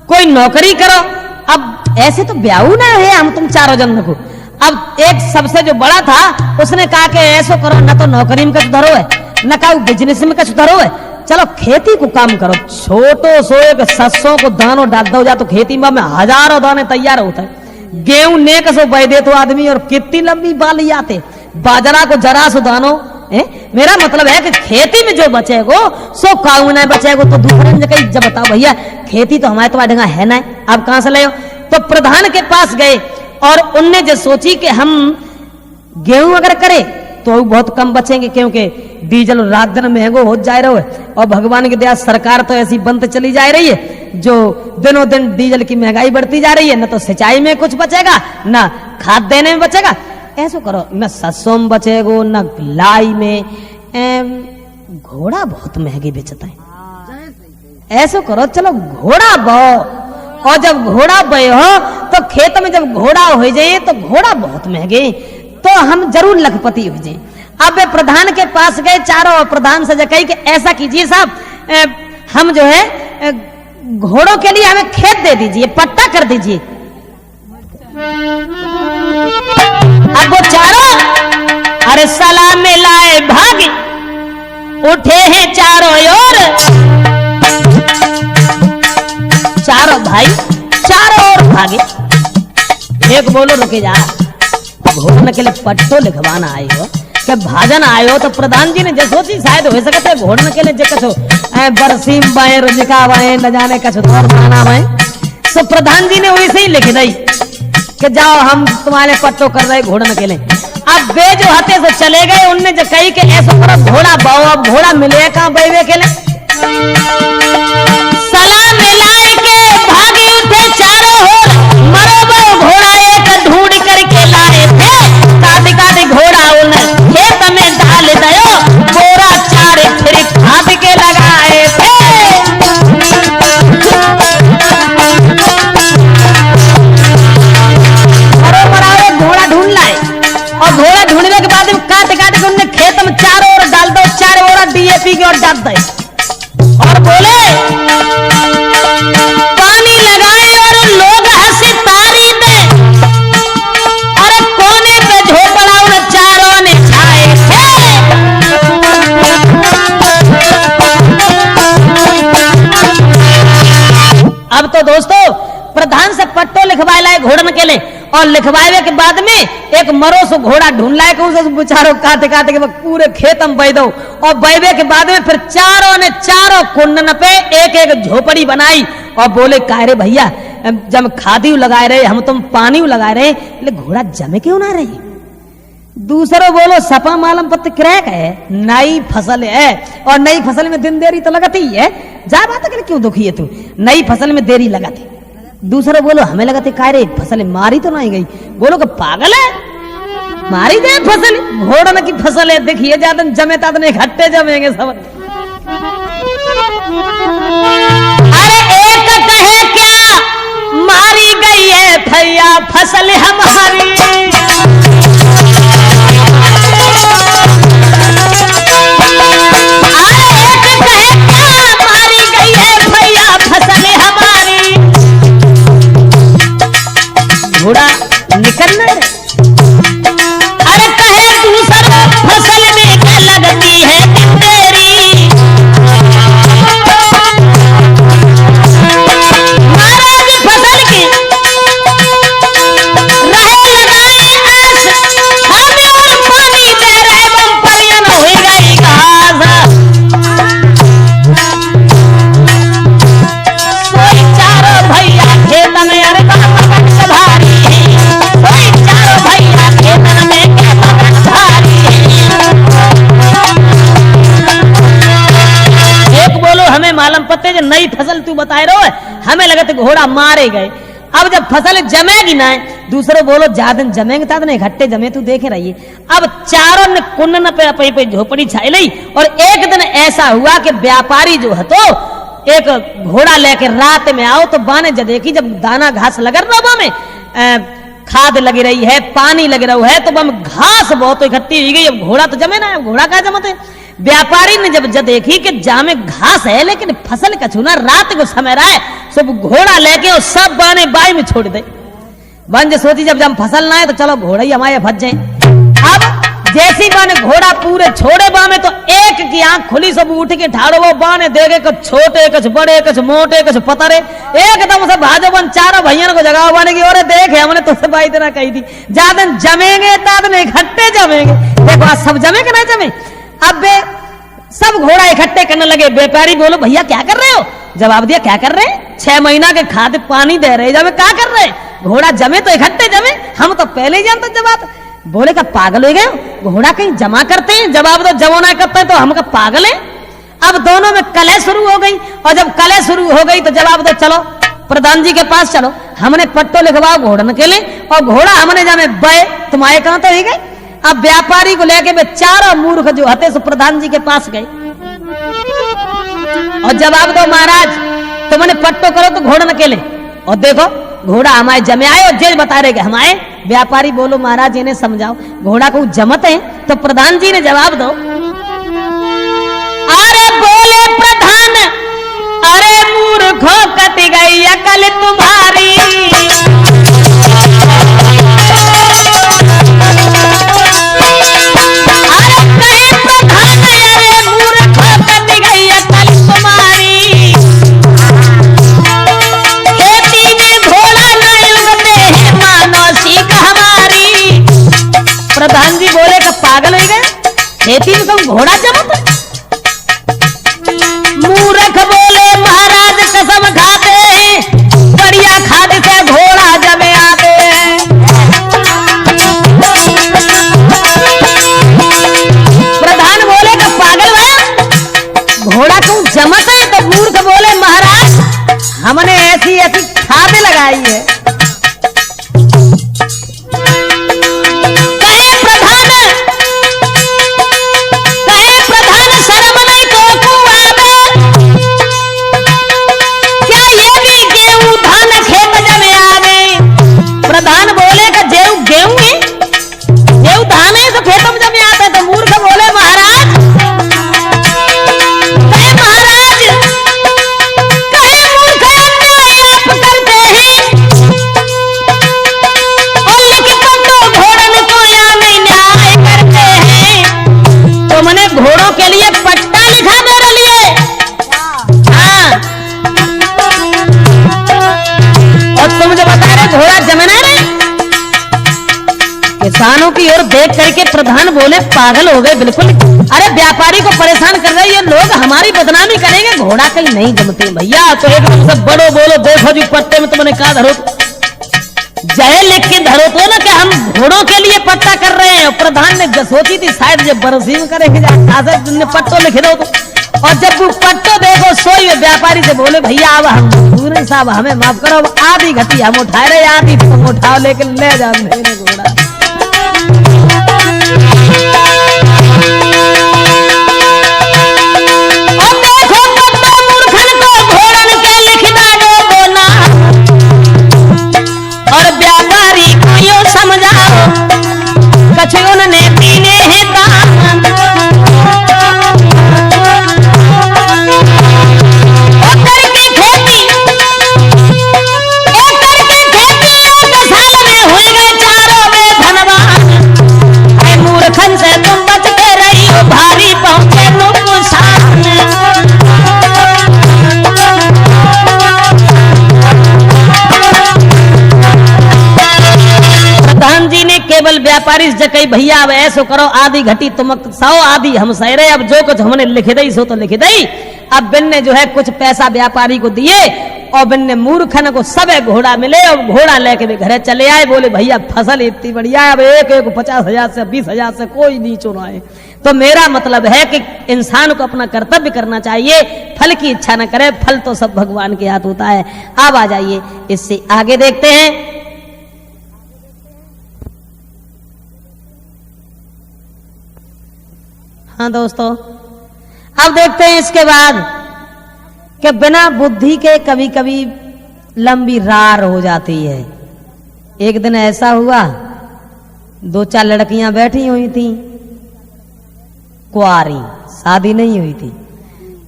[SPEAKER 1] कोई नौकरी करो। अब ऐसे तो ब्याहू ना है हम तुम चारों जन को। अब एक सबसे जो बड़ा था उसने कहा कि ऐसो करो, ना तो नौकरी में कुछ धरो है न का बिजनेस में कुछ धरो है, चलो खेती को काम करो। छोटो सो एक सस्सों को दानो डाल दो जा तो खेती में हजारों दाने तैयार होता है। गेहूं ने कसो बह दे तो आदमी और कितनी लंबी बाली आते, बाजरा को जरा सो दानो। मेरा मतलब है कि खेती में जो बचेगो सो काऊ नहीं बचेगो तो दूसरे ने कही जब बताओ भैया खेती तो हमारे तुम्हारे ढंगा है ना, आप कहां से ले। तो प्रधान के पास गए और उनने जो सोची कि हम गेहूं अगर करें तो बहुत कम बचेंगे, क्योंकि डीजल रात दिन महंगो हो जा रहा है और भगवान की दया सरकार तो ऐसी बंद चली जा रही है जो दिनों दिन डीजल की महंगाई बढ़ती जा रही है। न तो सिंचाई में कुछ बचेगा न खाद देने में बचेगा। ऐसो करो न सरसों में बचेगो न लाई में, घोड़ा बहुत महंगे बेचता है। ऐसो करो चलो घोड़ा बो, और जब घोड़ा बे हो तो खेत में जब घोड़ा हो जाए तो घोड़ा बहुत महंगे, तो हम जरूर लखपति हो जाए। अब वे प्रधान के पास गए चारों और प्रधान से कही कि ऐसा कीजिए साहब, हम जो है घोड़ों के लिए हमें खेत दे दीजिए, पट्टा कर दीजिए। अब वो चारों अरे सलाह में लाए भागे, उठे हैं चारों ओर। चारों भाई चारों ओर भागे। एक बोलो रुके जा, घोड़ने के लिए पट्टो लिखवाना आए हो क्या भाजन आए हो। तो प्रधान जी ने जो सोची शायद हो सकते घोड़ने के लिए जो कछो बरसीम बाए रुजिका बाए न जाने कछो और माना बाए। तो प्रधान जी ने वैसे ही लिख दी कि जाओ हम तुम्हारे पट्टो कर रहे घोड़ने के लिए। अब वे जो हते से चले गए, उनने जो कही कि ऐसा करो घोड़ा बाओ। अब घोड़ा मिले कहां बैवे के लिए। सलाह मिलाए के भागे उठे चारों ओर, मरो वो घोड़ा एक ढूंढ करके लाए थे। काट काट घोड़ा उन्हें खेत में डाल दयो, बोरा चारे फिर खाद के लगाए थे। घोड़ा ढूंढ लाए और घोड़ा ढूंढने के बाद काट काट के उन्हें खेत में चारों ओर डाल दो, चारों ओर डीएपी की ओर डाल दे और बोले पानी लगाए और लोग हंसी तारी दे। और कोने पे झोपड़ा उन चारों ने छाए थे। अब तो दोस्तों प्रधान से पट्टो लिखवाए लाए घोड़न के लिए, और लिखवाए के बाद में एक मरो सो घोड़ा ढूंढ लाए उसे बेचारो काटे काटे के पूरे खेत में बह दो। और बहवे के बाद में फिर चारों ने चारों कुंडन पे एक एक झोपड़ी बनाई और बोले कारे भैया जब खादी लगाए रहे, हम तुम पानी लगाए रहे, घोड़ा जमे क्यों ना रहे? दूसरो बोलो सपा मालम पत्ते क्रैक है, नई फसल है और नई फसल में दिन देरी तो लगती ही है, जा बात है क्यों दुखी है तू, नई फसल में देरी लगाती। दूसरा बोलो हमें लगाते काय रे फसल मारी तो नहीं गई, बोलो कि पागल है, मारी दे फसल, घोड़ा की फसल है, देखिए ज्यादा जमे तात नहीं घट्टे जमेंगे सब। अरे एक कहे क्या मारी गई है भैया फसल हमारी, घोड़ा निकलना है। अरे कहे दूसरा फसल में क्या लगती है तेरी, महाराज फसल की रहे लगाए आस, हमें और पानी दे रहे बम परियन हो गई घास, सोई चारों भैया खेत में अरे भारी, हमें मालूम पत्ते जो नई फसल तू बताए रहो, हमें लगा तो घोड़ा मारे गए। अब जब फसल जमेगी ना, दूसरे बोलो ज्यादा जमेंगे ता नहीं घट्टे जमे, तू देखे रहिए। अब चारों ने कुन्न पे झोपड़ी छाई ली, और एक दिन ऐसा हुआ कि व्यापारी जो है तो एक घोड़ा लेके रात में आओ तो बाने देखी जब दाना घास लग रहा में खाद लगी रही है, पानी लग रहा है, तो बम घास बहुत इकट्ठी हो गई। अब घोड़ा तो जमे ना, घोड़ा कहा जमते। व्यापारी ने जब देखी कि जामे घास है लेकिन फसल का छूना रात को समय रहा है, सब घोड़ा लेके और सब बाने बाई में छोड़ दे। बंज सोची जब फसल ना है तो चलो घोड़ा ही हमारे फंस जाए। अब जैसी बाने घोड़ा पूरे छोड़े बामे तो एक की आंख खुली, सब उठ के ठाड़ो वो बाने देखे कुछ छोटे कुछ बड़े कुछ मोटे कुछ पतरे, एकदम से भाजो बन चारों भैया को जगह बाने की और देखे हमने तो सब भाई तरह कही थी ज्यादा जमेंगे ताद नहीं इकट्ठे जमेंगे, देखो सब जमे कि नहीं जमे। अब सब घोड़ा इकट्ठे करने लगे। व्यापारी बोलो भैया क्या कर रहे हो? जवाब दिया क्या कर रहे हैं, 6 महीना के खाद पानी दे रहे, जब क्या कर रहे, घोड़ा जमे तो इकट्ठे जमे, हम तो पहले ही जानते। जवाब बोले का पागल हो गए, घोड़ा कहीं जमा करते हैं, जवाब दो जमाना करते हैं तो हम का पागल है। अब दोनों में कलह शुरू हो गई, और जब कलह शुरू हो गई तो जवाब दो चलो प्रधान जी के पास चलो, हमने पट्टो लिखवाओ घोड़न के लिए, और घोड़ा हमने जामे बे तुम्हारे कहां तो ही गए। अब व्यापारी को लेके वे चारों मूर्ख जो हते सो प्रधान जी के पास गए, और जवाब दो महाराज तुमने पट्टो करो तो घोड़न के लिए, और देखो घोड़ा हमारे जमे आए और जेज बता रहे हमारे। व्यापारी बोलो महाराज इन्हें समझाओ घोड़ा को जमते हैं। तो प्रधान जी ने जवाब दो, अरे बोले प्रधान अरे मूर्खों कट गई अकल तुम्हारी, अरे कहे प्रधान अरे मूर्खों कट गई अकल तुम्हारी, खेती में घोड़ा नहीं उगते हैं मानो सीख हमारी। प्रधान जी बोले का पागल हो गए, खेती में तुम घोड़ा जमत। मूर्ख बोले महाराज कसम खाते हैं, बढ़िया खाद से घोड़ा जमे आते हैं। प्रधान बोले का पागल है, घोड़ा क्यों जमत है? तो मूर्ख बोले महाराज हमने ऐसी ऐसी खाद लगाई है। शर्म नहीं को कुआबे, क्या ये भी गेहूं धान खेत जमे आवे? प्रधान बोले का गेहूं है, गेहूं धान है तो खेतों में जमे आते। तो मूर्ख बोले महाराज कहे मूर्ख अन्याय आप करते हैं, प्रधानों की ओर देख करके प्रधान बोले पागल हो गए बिल्कुल। अरे व्यापारी को परेशान कर रहे ये लोग, हमारी बदनामी करेंगे, घोड़ा कहीं नहीं जमते भैया। तो एकदम से बड़ो बोलो, देखो जी पट्टे में तुमने कहा धरो, जय लिख के धरो तो ना कि हम घोड़ों के लिए पट्टा कर रहे हैं। प्रधान ने सोची थी शायद जब बरसी में करेंगे तुमने पट्टो लिख दो तो, और जब वो पट्टो देखो सोई व्यापारी से बोले भैया अब हम पूरे साहब हमें माफ करो, अब आधी घटी हम उठा रहे, आधी तुम उठाओ, लेकिन ले जाओ मेरे घोड़ा। केवल व्यापारी जकई भैया अब ऐसो करो, आधी घटी तुम 100 आधी हम सह रहे, अब जो कुछ हमने लिख दई सो तो लिख दई। अब बिन ने जो है कुछ पैसा व्यापारी को दिए और बिन ने मूर्खन को सब घोड़ा मिले और घोड़ा लेके भी घरे चले आए। बोले भैया फसल इतनी बढ़िया है, अब एक 50,000 से 20,000 से कोई नहीं चुराए। तो मेरा मतलब है कि इंसान को अपना कर्तव्य करना चाहिए, फल की इच्छा न करे, फल तो सब भगवान के हाथ होता है। अब आ जाइए इससे आगे देखते हैं। हाँ दोस्तों, अब देखते हैं इसके बाद कि बिना बुद्धि के कभी कभी लंबी रार हो जाती है। एक दिन ऐसा हुआ, 2-4 लड़कियां बैठी हुई थी कुआरी, शादी नहीं हुई थी,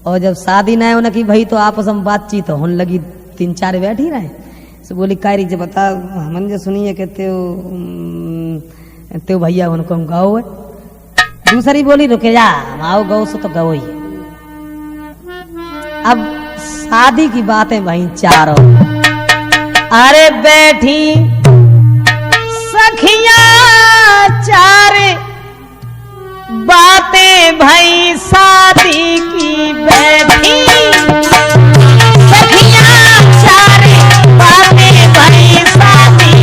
[SPEAKER 1] और जब शादी न होने की भाई तो आपस में बातचीत होने लगी, 3-4 बैठी रहे। तो बोली कायरी जब बता हमन जो सुनिए कि त्यो भैया उनको हम गाओ है। दूसरी बोली रुके जा हम आओ गौ सो तो गौ ही। अब शादी की बातें भाई चारों, अरे बैठी सखियां 4 बातें भाई शादी की बैठी, सखियां 4 बातें भाई शादी।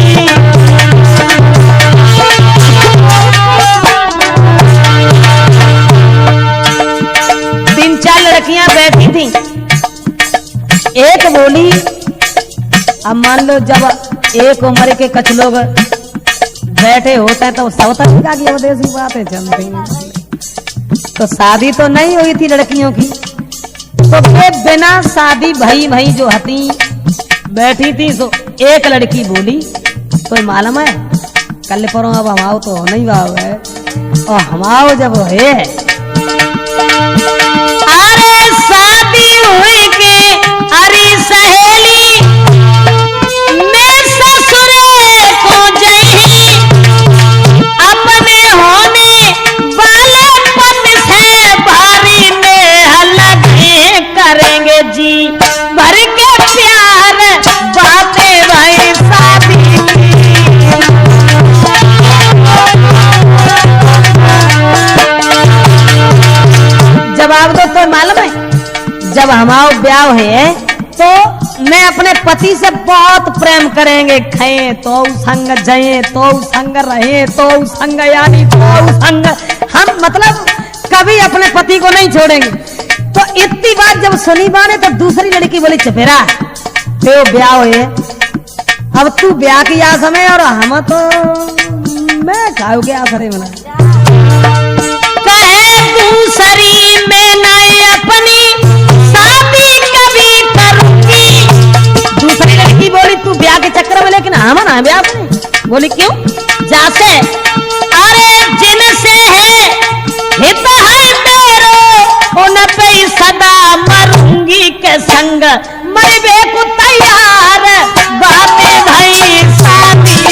[SPEAKER 1] 3-4 लड़कियां बैठी थी। एक बोली, अब मान लो जब एक उम्र के कुछ लोग बैठे होते हैं तो सवतन का की अवदेशी बातें चलती हैं। तो शादी तो नहीं हुई थी लड़कियों की, तो बिना शादी भई जो हती बैठी थी। तो एक लड़की बोली तो मालूम है कल पर अब हम आओ तो नहीं भाव है, और हम आओ जब है अरे शादी हुई के अरे सहेली मैं ससुरे को जही, अपने होने वाले पन से भारी में लगे करेंगे जी भर के प्यार बातें भाई शादी की। जवाब दो तो मालूम है जब हमारा ब्याह है तो मैं अपने पति से बहुत प्रेम करेंगे, खाए तो संग जये तो संग रहे तो संग यानी तो संग, हम मतलब कभी अपने पति को नहीं छोड़ेंगे। तो इतनी बात जब सुनी बाने तो दूसरी लड़की बोली चपेरा तो ब्याह है, अब तू ब्याह की आस में और हम तो मैं खाओ के आस रे मना दूसरी में नहीं अपनी शादी कभी करूंगी। दूसरी लड़की बोली तू ब्याह के चक्कर में, लेकिन हम ना ब्याह में। बोली क्यों? जासे अरे जिनसे है हित है तेरो उन पे सदा मरूंगी के संग मरबे को तैयार बातें भाई शादी।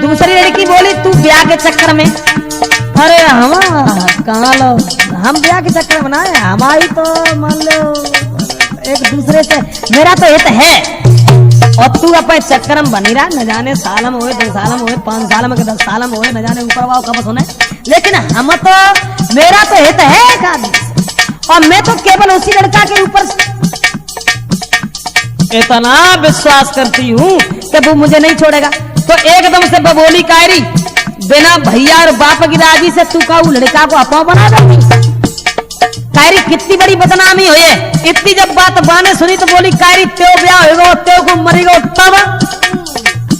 [SPEAKER 1] दूसरी लड़की बोली तू ब्याह के चक्कर में, अरे हम कहाँ लो हम ब्याह के चक्कर में ना है, हमारी तो मान लो एक दूसरे से मेरा तो हित है और तू अपने चक्कर में बनी रहा, न जाने साल में हुए 2 साल में हुए 5 साल में 10 साल में हुए, न जाने ऊपर वाव कब सुने, लेकिन हम तो मेरा तो हित है एक आदमी से और मैं तो केवल उसी लड़का के ऊपर इतना विश्वास करती हूँ कि वो मुझे नहीं छोड़ेगा। तो एकदम से बबोली कायरी बिना भैया और बाप की राजी से तू का लड़का को अपा बना देती। कायरी कितनी बड़ी बदनामी हुई है। इतनी जब बात बाने सुनी तो बोली कायरी त्यो ब्याह होगा त्यो को मरेगा तब।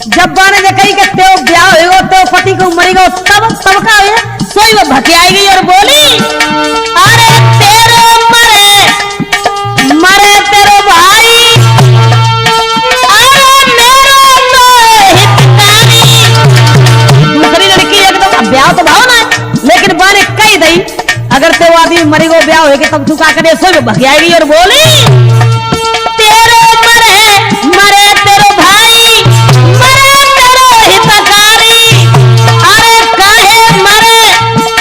[SPEAKER 1] जब बाने ने कही कि त्यो ब्याह होगा त्यो पति को मरेगा तब का हुई सोई वो भटियाएगी और बोली अरे तेरे मरे तेरे भाई ब्याह तो भाव ना, लेकिन बाने कही दई अगर ते आदमी मरी गो ब्याह होगी तब तू का करे सो भगियाएगी और बोली तेरे मरे तेरे भाई मरे तेरे हितकारी अरे काहे मरे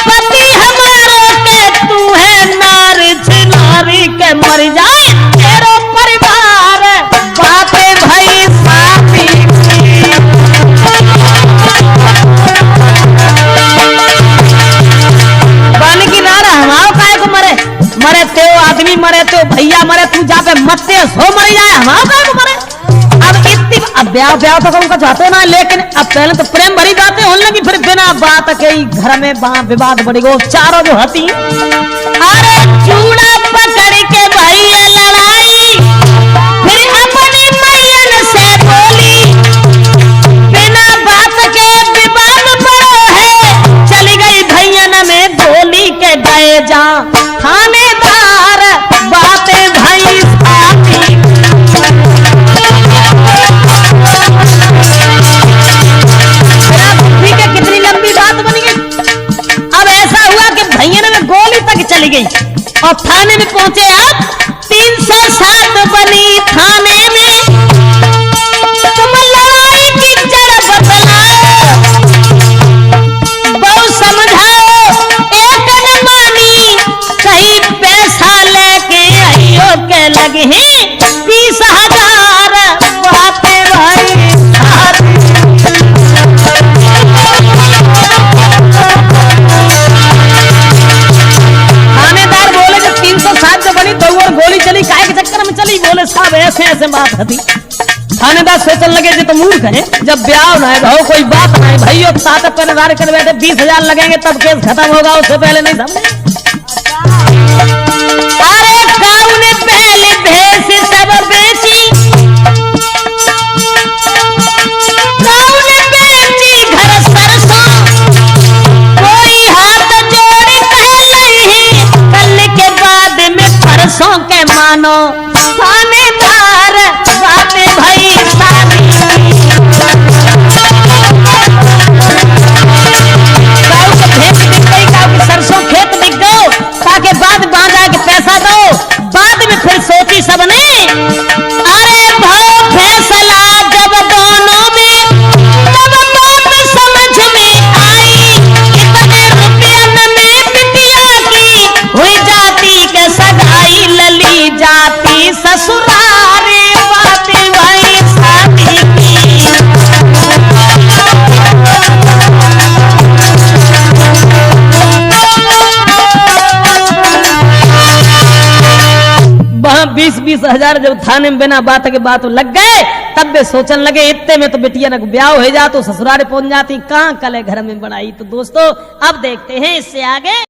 [SPEAKER 1] पति हमारे के तू है नारी के मर जाए तेरे परिवार बापे भाई साथी मरे तो आदमी मरे तो भैया मरे तू जा पे मत सो मर जाए हमारा को मरे। अब इतनी अब ब्याह तो उनका जाते ना, लेकिन अब पहले तो प्रेम भरी जाते होने लगी, फिर बिना बात के घर में विवाद बढ़ी गो चारों जो हती अरे चूड़ा पकड़ के भैया लड़ाई फिर अपनी मैयन से बोली बिना बात के विवाद पड़ो है चली गई भैयन में गोली के गए जा थानेदार बातें भाई साथी। कितनी लंबी बात बन गई। अब ऐसा हुआ कि भैया में गोली तक चली गई और थाने में पहुंचे। अब 307 बनी थाने में तुम लड़ाई की जड़ बतलाओ बहुत समझाओ एक न मानी कहीं पैसा लेके आइयो के लगे हैं 20,000 बातें भाई थानेदार बोले जब 307 जो बनी तो और गोली चली काहे के चक्कर में चली, बोले साहब ऐसे बात थी। थानेदार सोचने लगे जी तो मूर्ख है, जब ब्याह ना है भाव कोई बात नहीं भाइयों साथ पहरेदार कर बैठे 20,000 लगेंगे तब केस खत्म होगा, उससे पहले नहीं समझे। अरे गाँव ने पहले भैंस सब बेची गाँव ने बेची घर सरसों कोई हाथ जोड़ी कह नहीं कल के बाद में परसों के मानो थानेदार बातें भाई सारी गाँव को भैंस बिक गई गाँव की सरसों खेत बिक गो ताकि बाद बांधा के पैसा दो। बाद में फिर सोची सबने अरे भाव फैसला जब दोनों में तब बात समझ में आई इतने रुपये में बिटिया की हुई जाती के सगाई लली जाती ससुरारी बाती भाई साथी की। वहां 20,000 जब थाने में बिना बात के बात लग गए तब वे सोचने लगे इतने में तो बिटिया न ब्याह हो जा तो ससुराल पहुंच जाती, कहां कल घर में बढ़ाई। तो दोस्तों अब देखते हैं इससे आगे